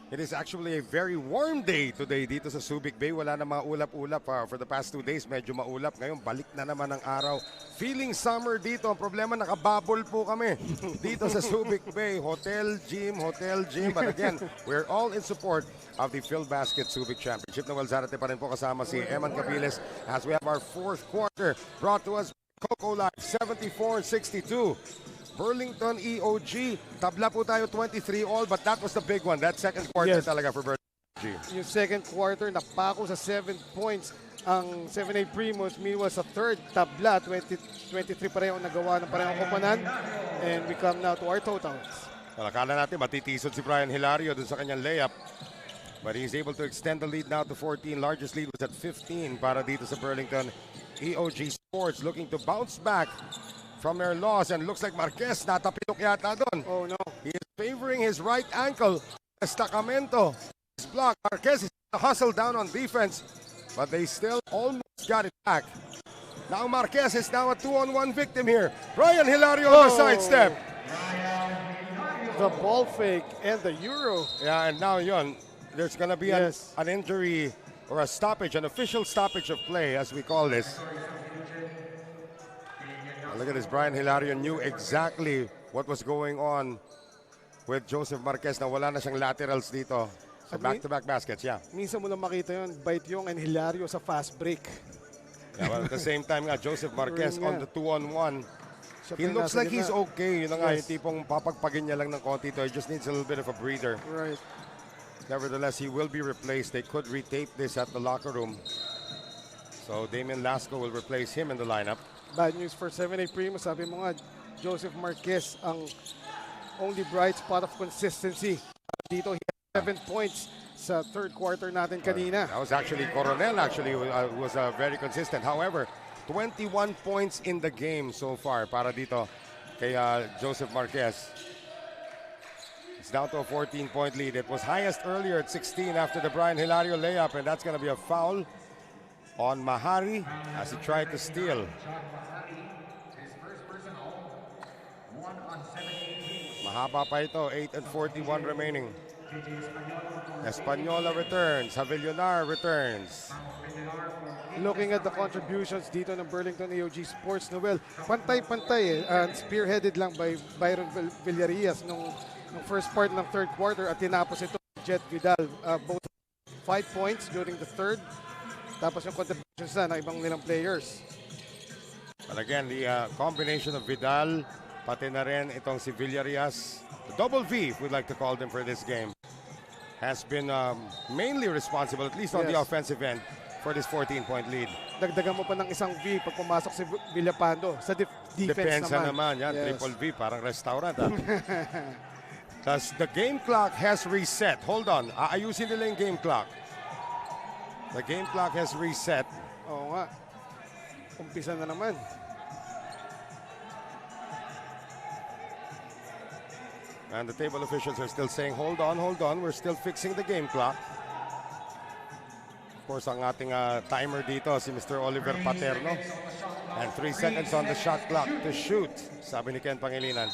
It is actually a very warm day today dito sa Subic Bay. Wala na mga ulap-ulap. For the past 2 days, medyo maulap. Ngayon, balik na naman ang araw. Feeling summer dito. Ang problema, nakabubble po kami dito sa Subic Bay. Hotel, gym. But again, we're all in support of the Filbasket Subic Championship. Noel Zarate pa rin po kasama si Eman Capiles as we have our 4th quarter brought to us by Coco Life 74-62. Burlington EOG, tabla po tayo 23 all, but that was the big one. That second quarter talaga for Burlington EOG. Yung second quarter, napako sa 7 points ang 7A Primus. Meanwhile sa third, tabla, 23 pareho nagawa ng parehong koponan. And we come now to our totals. Akala natin matitisod si Brian Hilario dun sa kanyang layup. But he's able to extend the lead now to 14. Largest lead was at 15 para dito sa Burlington EOG Sports, looking to bounce back from their loss, and looks like Marquez natapilok yata doon. Oh no. He is favoring his right ankle. Estacamento is blocked. Marquez is hustled down on defense, but they still almost got it back. Now Marquez is now a 2-on-1 victim here. Brian Hilario on the sidestep. The ball fake and the Euro. Yeah, and now yun, there's gonna be an injury or a stoppage, an official stoppage of play as we call this. Look at this, Brian Hilario knew exactly what was going on with Joseph Marquez na wala na siyang laterals dito. So back-to-back baskets, Minsan mo lang makita yun, Baityong and Hilario sa fast break. Yeah, well, at the same time nga, Joseph Marquez on the 2-on-1. He looks like he's okay. Yun na nga, yung tipong papagpagin niya lang ng konti to. He just needs a little bit of a breather. Right. Nevertheless, he will be replaced. They could retape this at the locker room. So Damian Lasco will replace him in the lineup. Bad news for 7A Primus. Sabi mo nga, Joseph Marquez ang only bright spot of consistency. Dito, he had 7 points sa third quarter natin kanina. That was actually Coronel was very consistent. However, 21 points in the game so far para dito kay Joseph Marquez. It's down to a 14-point lead. It was highest earlier at 16 after the Brian Hilario layup, and that's going to be a foul on Mahari as he tried to steal. Mahaba pa ito, 8:41 remaining. Española returns, Javillonar returns. Looking at the contributions dito ng Burlington EOG Sports, Noel, pantay-pantay and spearheaded lang by Byron Villarias nung first part ng third quarter at tinapos ito Jet Vidal. Both 5 points during the third. Tapos yung contributions na ng ibang nilang players. But again, the combination of Vidal, pati na rin itong si Villarias, the double V, if we'd like to call them for this game, has been mainly responsible, at least on the offensive end, for this 14-point lead. Dagdagan mo pa ng isang V pag pumasok si Villapando sa defense naman. Yan, triple V, parang restaurant. Thus, the game clock has reset. Hold on, aayusin nila yung game clock. The game clock has reset. Oo nga. Umpisa na naman. And the table officials are still saying, hold on, we're still fixing the game clock. Of course, ang ating timer dito, si Mr. Oliver Paterno. And 3 seconds on the shot clock to shoot, sabi ni Ken Pangilinan.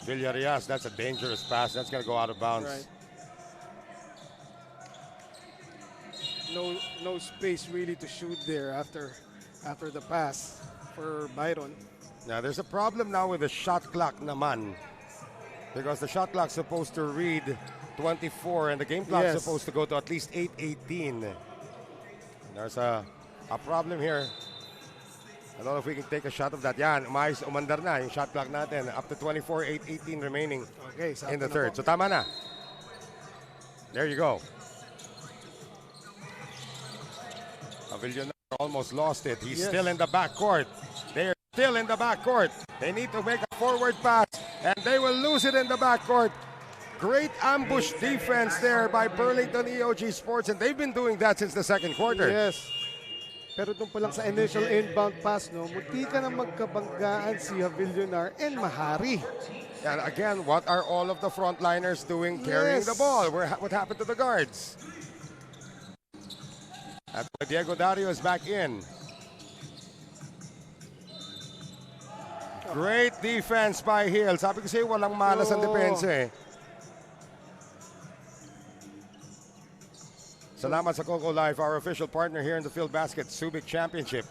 Villarias, that's a dangerous pass. That's going to go out of bounds. Right. No space really to shoot there after the pass for Byron. Now, there's a problem now with the shot clock naman. Because the shot clock's supposed to read 24 and the game clock's supposed to go to at least 8:18. There's a problem here. I don't know if we can take a shot of that. Yan, umandar na yung shot clock natin. Up to 24, 8:18 remaining in the third. So tama na. There you go. Avillon almost lost it. He's still in the backcourt. They're still in the backcourt. They need to make a forward pass, and they will lose it in the backcourt. Great ambush defense there by Burlington EOG Sports, and they've been doing that since the second quarter. Yes. Pero doon pa lang sa initial inbound pass, no, muti ka na magkabanggaan si Javillonar and Mahari. And again, what are all of the frontliners doing carrying the ball? What happened to the guards? That's why Diego Dario is back in. Great defense by Hill. Sabi ko sa'yo, walang malas ang depensa eh. Salamat sa Coco Life, our official partner here in the Filbasket Subic Championship.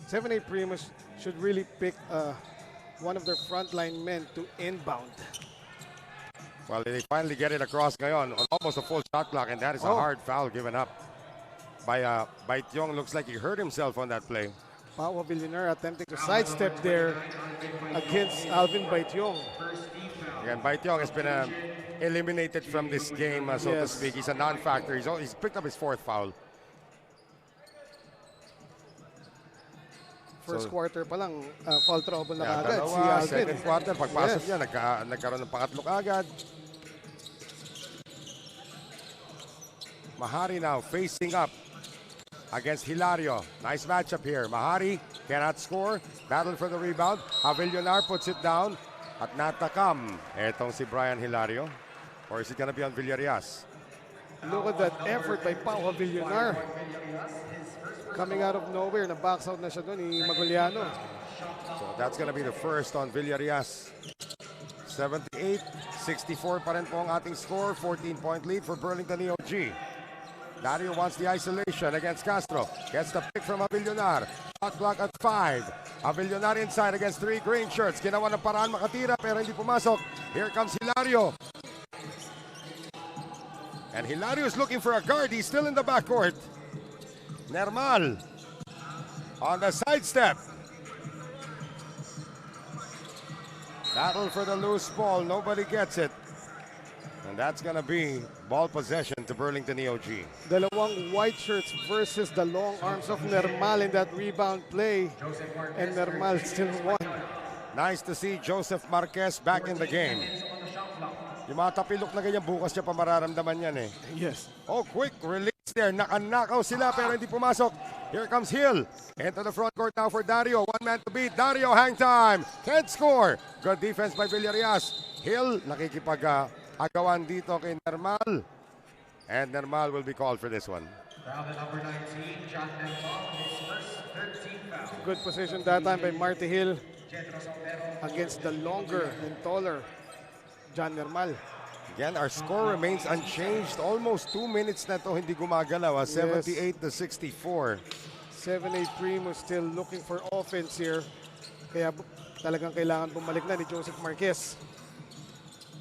7A Primus should really pick one of their frontline men to inbound. Well, they finally get it across ngayon on almost a full shot clock, and that is a hard foul given up by Baityong. Looks like he hurt himself on that play. Pao Villar attempting to sidestep there against Alvin Baityong. Again, Baityong has been eliminated from this game, so to speak. He's a non-factor. He's picked up his 4th foul. First quarter pa lang, foul trouble na agad si Dalawa, Alvin. second quarter, pagpasok niya, nagkaroon ng pangatlo agad. Mahari now facing up against Hilario. Nice matchup here. Mahari cannot score. Battle for the rebound. Avillonar puts it down. At natakam, etong si Brian Hilario. Or is it gonna be on Villarias? Look at that effort by Pao Villar. Coming out of nowhere, na-box out na siya doon ni Maguliano. So that's gonna be the first on Villarias. 78-64 pa rin po ang ating score. 14-point lead for Burlington EOG. Dario wants the isolation against Castro. Gets the pick from Avillonar. Shot clock at 5. Avillonar inside against 3 green shirts. Ginawa ng paraan makatira pero hindi pumasok. Here comes Hilario. And Hilario is looking for a guard. He's still in the backcourt. Nermal on the sidestep. Battle for the loose ball. Nobody gets it. And that's going to be ball possession to Burlington EOG. Dalawang white shirts versus the long arms of Nermal in that rebound play. And Nermal still won. Nice to see Joseph Marquez back in the game. Yung mga tapilok na ganyan, bukas niya pa mararamdaman yan eh. Yes. Oh, quick release there. Naka-knockout sila pero hindi pumasok. Here comes Hill. Into the front court now for Dario. One man to beat. Dario, hang time. Can't score. Good defense by Villarias. Hill, nakikipag-agawan dito kay Nermal. And Nermal will be called for this one. Number 19, John Nermal, his first 13 foul. Good position that time by Marty Hill against the longer and taller John Nermal. Again, our score remains unchanged. Almost 2 minutes na to hindi gumagalaw. 78-64. 7A Primus still looking for offense here. Kaya talagang kailangan bumalik na ni Joseph Marquez.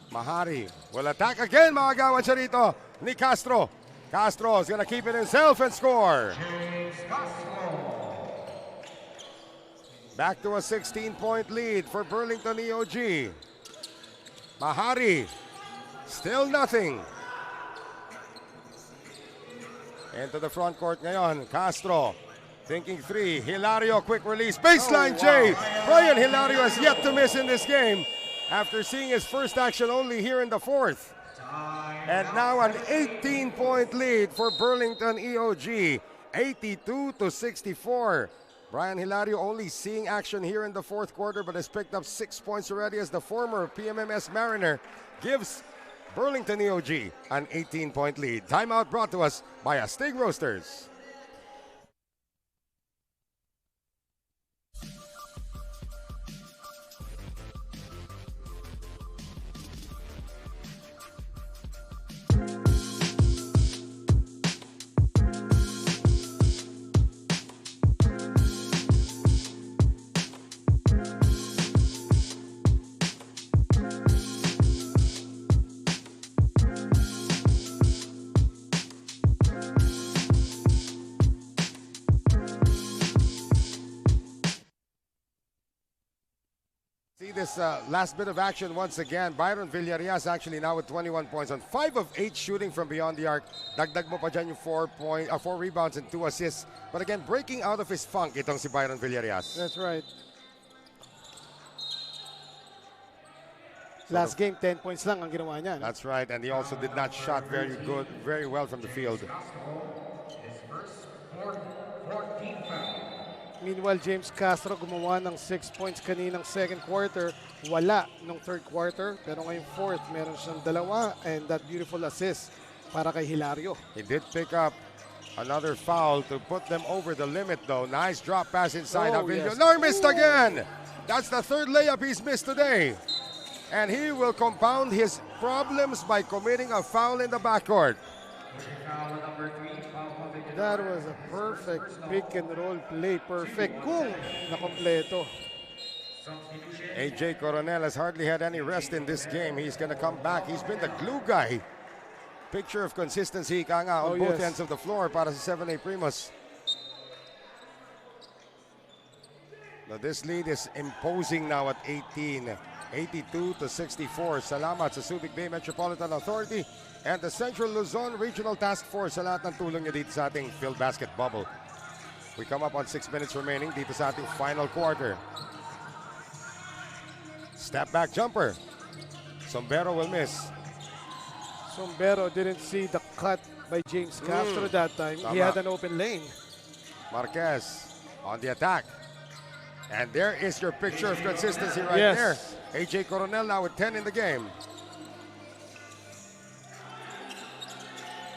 Mahari will attack again. Makagawan siya rito ni Castro. Castro is gonna keep it himself and score. Back to a 16-point lead for Burlington EOG. Mahari, still nothing. Into the front court ngayon, Castro thinking 3. Hilario, quick release, baseline J. Brian Hilario has yet to miss in this game after seeing his first action only here in the 4th. And now an 18-point lead for Burlington EOG, 82-64. Brian Hilario only seeing action here in the 4th quarter, but has picked up 6 points already as the former PMMS Mariner gives Burlington EOG an 18-point lead. Timeout brought to us by Astig Roasters. See this last bit of action once again. Byron Villarias actually now with 21 points on 5 of 8 shooting from beyond the arc. Dagdag mo pa dyan yung 4 rebounds and 2 assists. But again, breaking out of his funk itong si Byron Villarias. That's right. Last game, 10 points lang ang ginawa niya. That's right, and he also did not shot very well from the field. His first 14 foul. Meanwhile, James Castro gumawa ng 6 points kaninang second quarter. Wala nung third quarter. Pero ngayong fourth, meron siyang 2 and that beautiful assist para kay Hilario. He did pick up Another foul to put them over the limit, though. Nice drop pass inside. Oh, Avillonor yes. missed again. That's the third layup he's missed today. And he will compound his problems by committing a foul in the backcourt. That was a perfect pick and roll play. Perfect kung nakompleto. AJ Coronel has hardly had any rest in this game. He's going to come back. He's been the glue guy. Picture of consistency ika nga on both ends of the floor para sa 7A Primus. Now this lead is imposing now at 18. 82-64. Salamat sa Subic Bay Metropolitan Authority and the Central Luzon Regional Task Force sa lahat ng tulong niya dito sa ating Filbasket bubble. We come up on 6 minutes remaining dito sa ating final quarter. Step back jumper. Sombrero will miss. Sombrero didn't see the cut by James Castro that time. He had an open lane. Marquez on the attack. And there is your picture of consistency right there. AJ Coronel now with 10 in the game.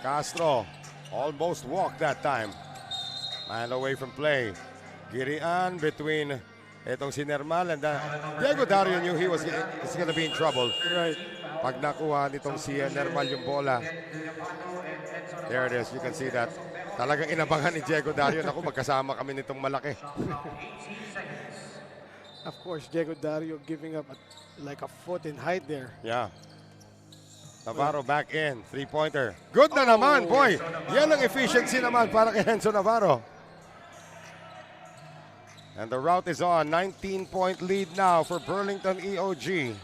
Castro almost walked that time. Man away from play. Girian between itong si Nermal and Diego Dario knew he was going to be in trouble. Right. Pag nakuha nitong si Nermal yung bola. There it is. You can see that. Talagang inabangan ni Diego Dario. Naku, magkasama kami nitong malaki. Of course, Diego Dario giving up like a foot in height there. Yeah. Navarro back in. Three-pointer. Good na naman, boy. Yan ang efficiency naman para kay Renzo Navarro. And the route is on. 19-point lead now for Burlington EOG.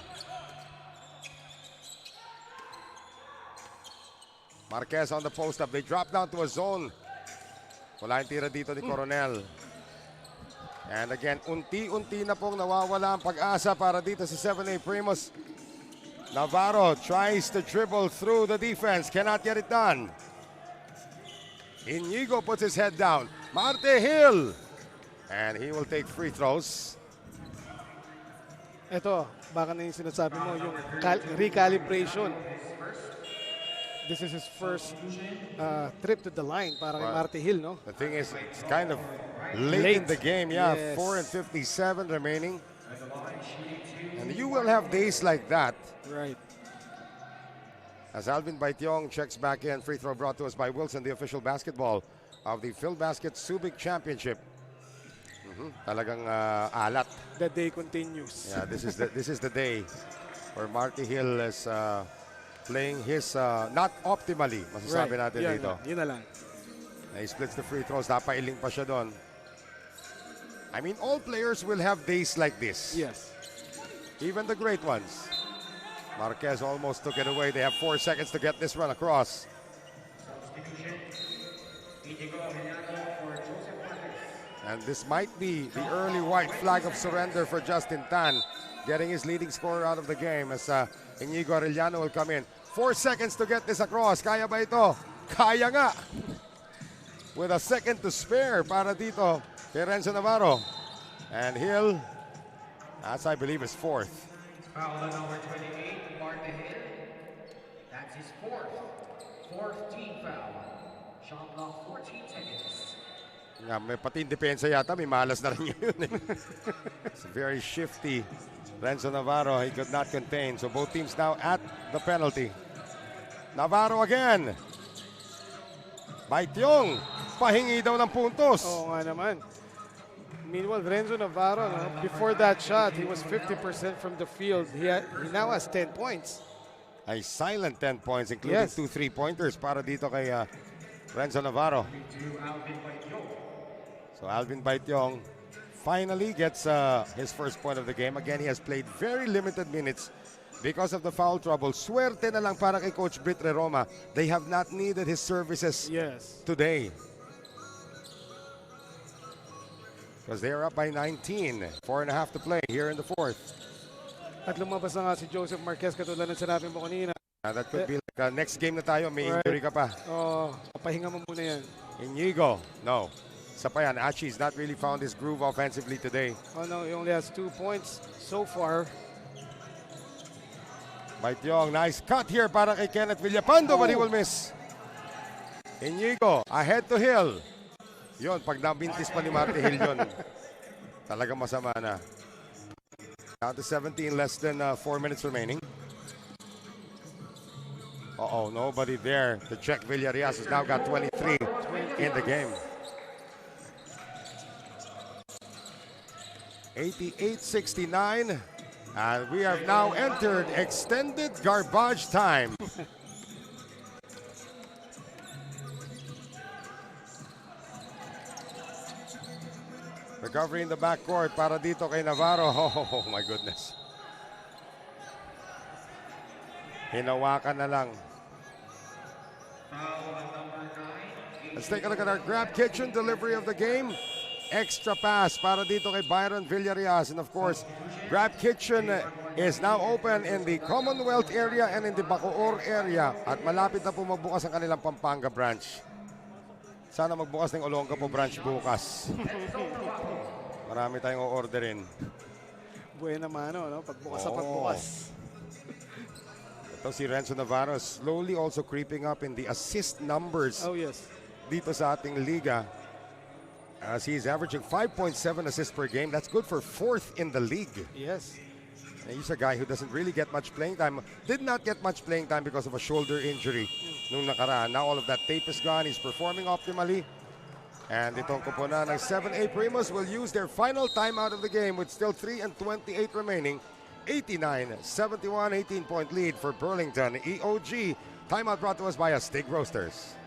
Marquez on the post-up. They drop down to a zone. Wala yung tira dito ni Coronel. And again, unti-unti na pong nawawala ang pag-asa para dito sa 7A Primus. Navarro tries to dribble through the defense. Cannot get it done. Inigo puts his head down. Marte Hill. And he will take free throws. Ito, baka na yung sinasabi mo, yung recalibration. This is his first trip to the line para kay Marte Hill, no? The thing is, it's kind of late in the game. Yeah, Yes. 4:57 remaining. And you will have days like that. Right. As Alvin Baitiong checks back in, free throw brought to us by Wilson, the official basketball of the Filbasket Subic Championship. Talagang alat. The day continues. Yeah, this is the day where Marte Hill is playing his not optimally, masasabi natin dito. Yun na lang. He splits the free throws, napailing pa siya doon. I mean, all players will have days like this. Yes. Even the great ones. Marquez almost took it away. They have 4 seconds to get this run across. And this might be the early white flag of surrender for Justin Tan, getting his leading scorer out of the game as Inigo Arellano will come in. 4 seconds to get this across. Kaya ba ito? Kaya nga. With a second to spare para dito kay Renzo Navarro. And Hill, as I believe, is fourth. Foul on number 28, Marte Hill. That's his fourth team foul. Shot clock 14 seconds. Yeah, may pati yung depensa yata, may malas na rin yun. It's very shifty. Renzo Navarro, he could not contain. So both teams now at the penalty. Navarro again. Baitiong, pahingi daw ng puntos. Oo nga naman. Meanwhile, Renzo Navarro, before that shot, he was 50% from the field. He now has 10 points. A silent 10 points, including 2 3-pointers para dito kay Renzo Navarro. So Alvin Baitiong finally gets his first point of the game. Again, he has played very limited minutes because of the foul trouble. Suerte na lang para kay Coach Britre Roma. They have not needed his services today. Because they are up by 19. 4.5 to play here in the fourth. At lumabas na nga si Joseph Marquez katulad ng sinabi mo kanina. That could be like next game na tayo, may injury ka pa. Papahinga mo muna yan. Inigo, no. Sa pa yan, Achi's not really found his groove offensively today. Oh no, he only has 2 points so far. Baitiong, nice cut here para kay Kenneth Villapando, but he will miss. Inigo, ahead to Hill. Yun, pag nabintis pa ni Marty Hill yun, talagang masama na. Down to 17, less than 4 minutes remaining. Uh-oh, nobody there to check Villarreal, has now got 23 in the game. 88-69, and we have now entered extended garbage time. Recovery in the backcourt para dito kay Navarro. Oh my goodness. Hinawakan na lang. Let's take a look at our grab kitchen delivery of the game. Extra pass para dito kay Byron Villarreal. And of course, grab kitchen is now open in the Commonwealth area and in the Bacoor area. At malapit na po magbukas ang kanilang Pampanga branch. Sana magbukas ng Olongapo branch bukas. Marami tayong o-orderin. Buena mano, no? Pagbukas sa pagbukas. Ito si Renzo Navarro slowly also creeping up in the assist numbers. Oh, yes. Dito sa ating liga. As he's averaging 5.7 assists per game. That's good for 4th in the league. Yes. And he's a guy who doesn't really get much playing time. Did not get much playing time because of a shoulder injury nung nakaraan. Now all of that tape is gone. He's performing optimally. And itong koponan ng 7A Primus will use their final time out of the game with still 3:28 remaining. 89-71, 18-point lead for Burlington EOG. Timeout brought to us by Astig Roasters.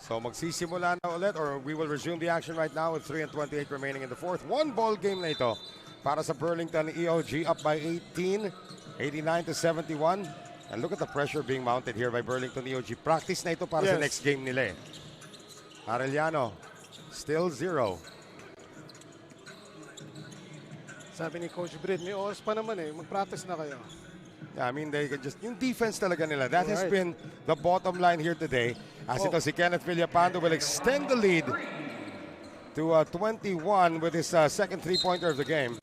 So magsisimula na ulit, or we will resume the action right now with 3:28 remaining in the fourth. One ball game na ito para sa Burlington EOG, up by 18, 89-71. And look at the pressure being mounted here by Burlington EOG. Practice na ito para sa next game nila. Arellano, still 0. Sabi ni Coach Britt, may oras pa naman mag-practice na kayo. Yeah, I mean, they can just, yung defense talaga nila. That has been the bottom line here today. As ito si Kenneth Villapando will extend the lead to 21 with his second three-pointer of the game.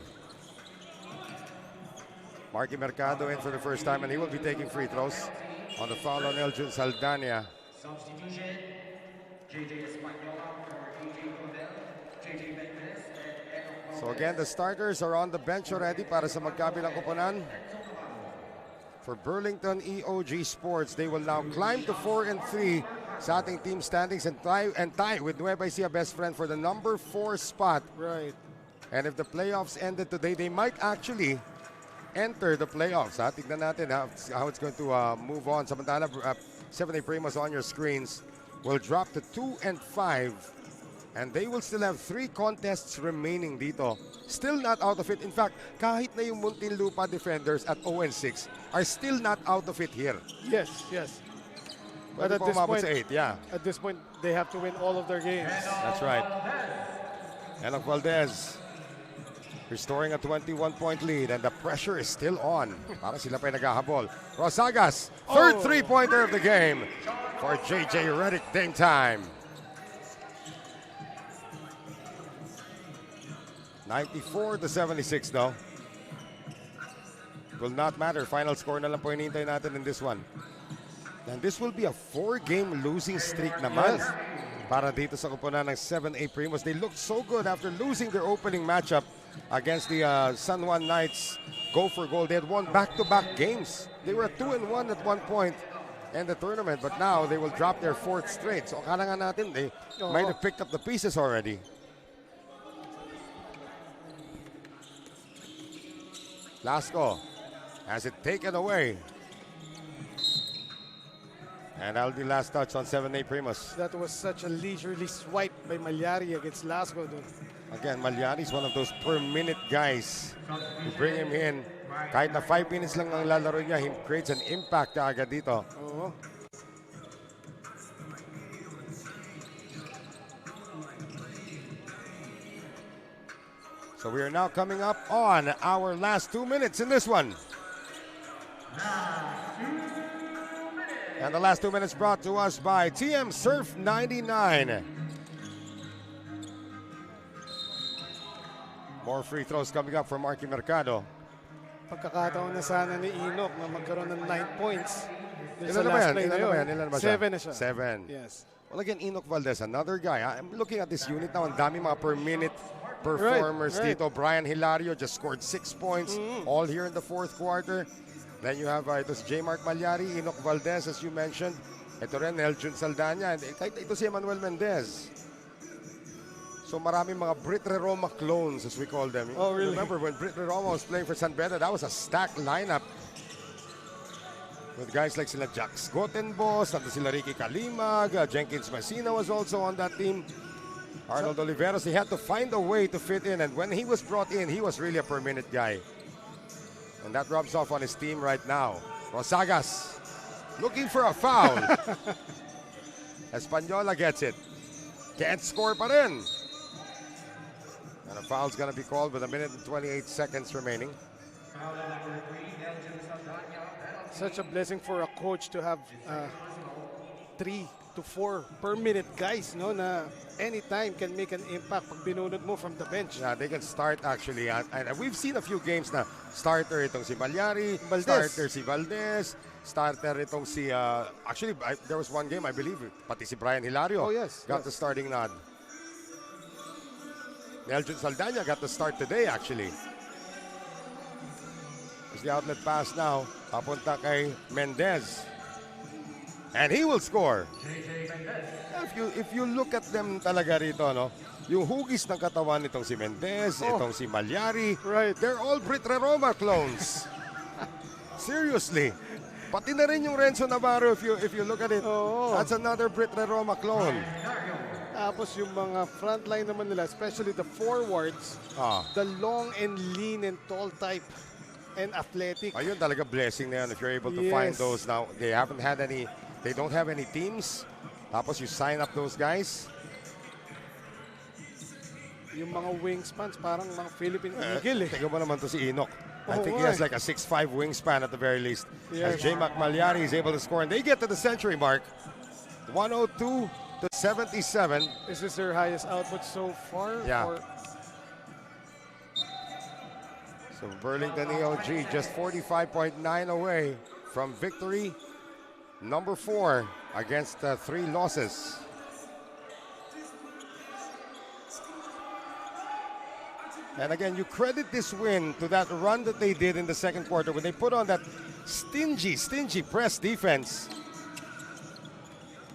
Marky Mercado in for the first time, and he will be taking free throws on the foul on Elgin Saldana. Substitution, JJ Espanola for AJ Codel, JJ Benitez, and So again, the starters are on the bench already para sa magkabilang koponan. For Burlington EOG Sports, they will now climb to 4-3 sa ating team standings and tie with Nueva Ecija best friend for the number 4 spot. Right. And if the playoffs ended today, they might actually enter the playoffs. Tignan natin how it's going to move on. Samantala, 7A Primus on your screens will drop to 2-5. And they will still have 3 contests remaining dito. Still not out of it. In fact, kahit na yung Muntinlupa defenders at 0-6 are still not out of it here. Yes, yes. But Pwede pa umabot sa 8, yeah. At this point, they have to win all of their games. That's right. Enoch Valdez restoring a 21-point lead, and the pressure is still on. Para sila pa'y naghahabol. Rosagas, third three-pointer of the game for JJ Redick. Dame time. 94-76 though. Will not matter. Final score na lang po hinihintay natin in this one. And this will be a 4-game losing streak naman para dito sa koponan ng 7A Primus. They looked so good after losing their opening matchup against the San Juan Knights. Go for goal. They had won back-to-back games. They were 2-1 at one point in the tournament, but now they will drop their 4th straight. So akala nga natin they might have picked up the pieces already. Lasco has it taken away. And that'll be last touch on 7A Primus. That was such a leisurely swipe by Malyari against Lasco. Again, Malyari is one of those per-minute guys. You bring him in, kahit na 5 minutes lang ang lalaro niya, he creates an impact agad dito. Oo. So we are now coming up on our last 2 minutes in this one. And the last 2 minutes brought to us by TM Surf 99. More free throws coming up from Marky Mercado. Pagkakataon na sana ni Enoch na magkaroon ng 9 points. Ilan na ba yan? Ilan na ba siya? 7 na siya. 7. Yes. Well, again, Enoch Valdez, another guy. I'm looking at this unit now. Ang dami mga per-minute performers Right. dito. Brian Hilario just scored 6 points, all here in the fourth quarter. Then you have ito si J. Mark Malyari, Enoch Valdez, as you mentioned. Ito rin, Eljun Saldana. And kahit ito si Emmanuel Mendez. So maraming mga Brit Roma clones, as we call them. Oh, really? Remember when Brit Roma was playing for San Beda, that was a stacked lineup. With guys like sila Jax Gotenbos, nandun sila Ricky Kalimag, Jenkins Messina was also on that team. Arnold Oliveros, he had to find a way to fit in, and when he was brought in, he was really a per-minute guy. And that rubs off on his team right now. Rosagas looking for a foul. Española gets it. Can't score pa rin. And a foul's going to be called with 1 minute and 28 seconds remaining. Such a blessing for a coach to have 3 to 4 per minute guys, no, na anytime can make an impact pag binunod mo from the bench. Yeah, they can start actually. And we've seen a few games na starter itong si Malyari, Valdez. starter si Valdez, starter itong si, actually, there was one game, I believe, pati si Brian Hilario Oh, yes, got yes. the starting nod. Eljun Saldana got the start today, actually. It's the outlet pass now, papunta kay Mendez. And he will score. If you look at them talaga rito, no, yung hugis ng katawan nitong si Mendez, itong si Malyari, Right. they're all Brit Roma clones. Seriously. Pati na rin yung Renzo Navarro, if you look at it, Oo. that's another Brit Roma clone. Tapos yung mga frontline naman nila, especially the forwards, the long and lean and tall type and athletic. Ayun talaga blessing na yan if you're able to Yes. find those now. They don't have any teams. Tapos you sign up those guys. Yung mga wingspans, parang mga Philippine Eagle eh. Tingnan mo naman to si Enoch. I think he nga has like a 6'5 wingspan at the very least. As Yes. J. Mac Malyari is able to score. And they get to the century mark. 102 to 77. Is this their highest output so far? Yeah. Or- So Burlington EOG just 45.9 away from victory number 4 against 3 losses. And again, you credit this win to that run that they did in the second quarter when they put on that stingy press defense.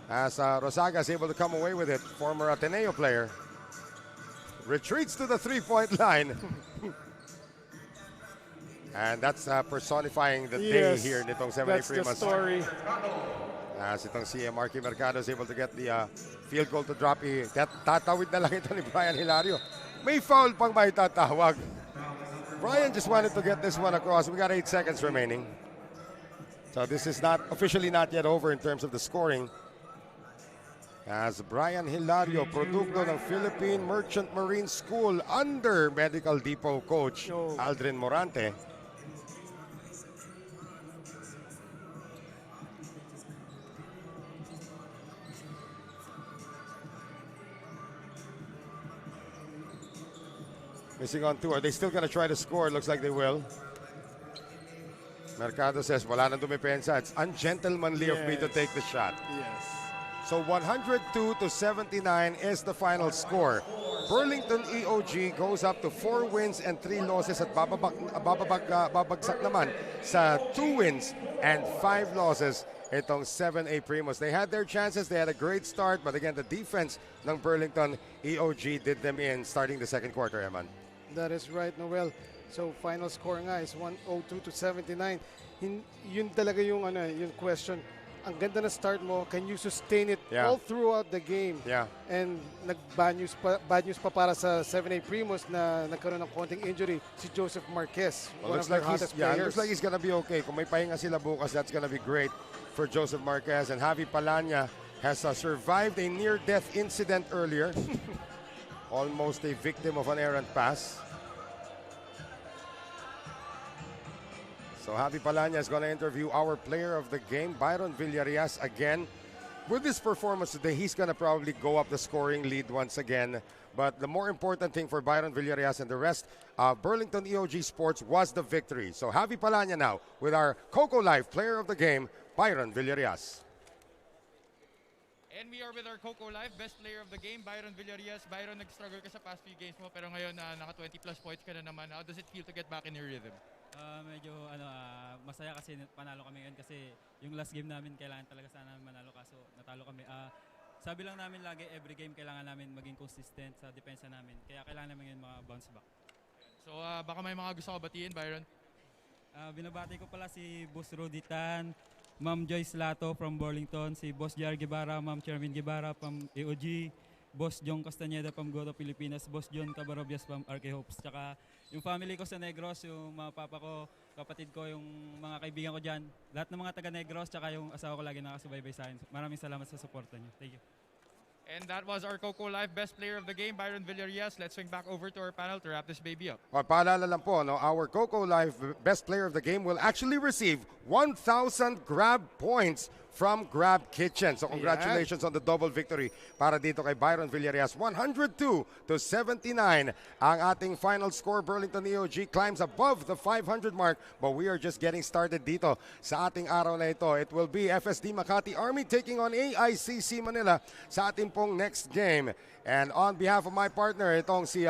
As Rosaga is able to come away with it, former Ateneo player retreats to the three-point line. And that's personifying the day Yes, here nitong 7A that's the Primus. story. As itong si Marky Mercado is able to get the field goal to drop. Tatawid na lang ito ni Brian Hilario. May foul pang may tatawag. Brian just wanted to get this one across. We got 8 seconds remaining. So this is officially not yet over in terms of the scoring. As Brian Hilario, produkto ng Philippine Merchant Marine School under Medical Depot coach Aldrin Morante. Missing on 2. Are they still going to try to score? It looks like they will. Mercado says, wala nang dumipensa. It's ungentlemanly of me to take the shot. Yes. So 102 to 79 is the final score. Burlington EOG goes up to 4 wins and 3 losses at babagsak naman sa 2 wins and 5 losses itong 7A Primus. They had their chances. They had a great start. But again, the defense ng Burlington EOG did them in starting the second quarter, Eman. That is right, Noel. So final score nga is 102 to 79. Yun talaga yung yung question. ang ganda na start mo, can you sustain it Yeah. all throughout the game? Yeah. And bad news pa para sa 7A Primus na nagkaroon ng konting injury, si Joseph Marquez, one of their hottest players. Looks like he's gonna be okay. Kung may pahinga sila bukas, that's gonna be great for Joseph Marquez. And Javi Palanya has survived a near-death incident earlier. Almost a victim of an errant pass. So Javi Palanya is going to interview our player of the game, Byron Villarias, again. With this performance today, he's going to probably go up the scoring lead once again. But the more important thing for Byron Villarias and the rest of Burlington EOG Sports was the victory. So Javi Palanya now with our Coco Life player of the game, Byron Villarias. And we are with our Coco Live, best player of the game, Byron Villarias. Byron, nag-struggle ka sa past few games mo, pero ngayon naka 20 plus points ka na naman. How does it feel to get back in your rhythm? Medyo masaya kasi panalo kami ngayon kasi yung last game namin kailangan talaga sana manalo kaso natalo kami. Sabi lang namin lagi every game kailangan namin maging consistent sa depensa namin. Kaya kailangan namin ngayon bounce back. So baka may mga gusto ko batiin, Byron? Binabati ko pala si Boss Roditan, Ma'am Joyce Lato from Burlington, si Boss Jar Guevara, Ma'am Chervin Guevara from EOG, Boss Jong Castañeda from Goto Pilipinas, Boss John Cabarobias from RK Hopes, tsaka yung family ko sa Negros, yung mga papa ko, kapatid ko, yung mga kaibigan ko dyan, lahat ng mga taga Negros, tsaka yung asawa ko lagi nakasubaybay sa akin. Maraming salamat sa suporta niyo. Thank you. And that was our Coco Live best player of the game, Byron Villarias. Let's swing back over to our panel to wrap this baby up. Paalala lang po, no, our Coco Life best player of the game will actually receive 1,000 grab points from Grab Kitchen. So congratulations on the double victory para dito kay Byron Villarias. 102-79 ang ating final score. Burlington EOG climbs above the 500 mark, but we are just getting started dito sa ating araw na ito. It will be FSD Makati Army taking on AICC Manila sa ating pong next game. And on behalf of my partner, itong si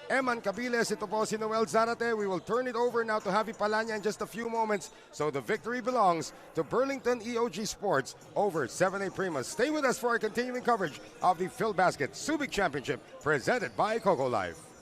Eman Cabiles, ito po si Noel Zarate. We will turn it over now to Javi Palanya in just a few moments. So the victory belongs to Burlington EOG Sports over 7A Primus. Stay with us for our continuing coverage of the Filbasket Subic Championship presented by Coco Life.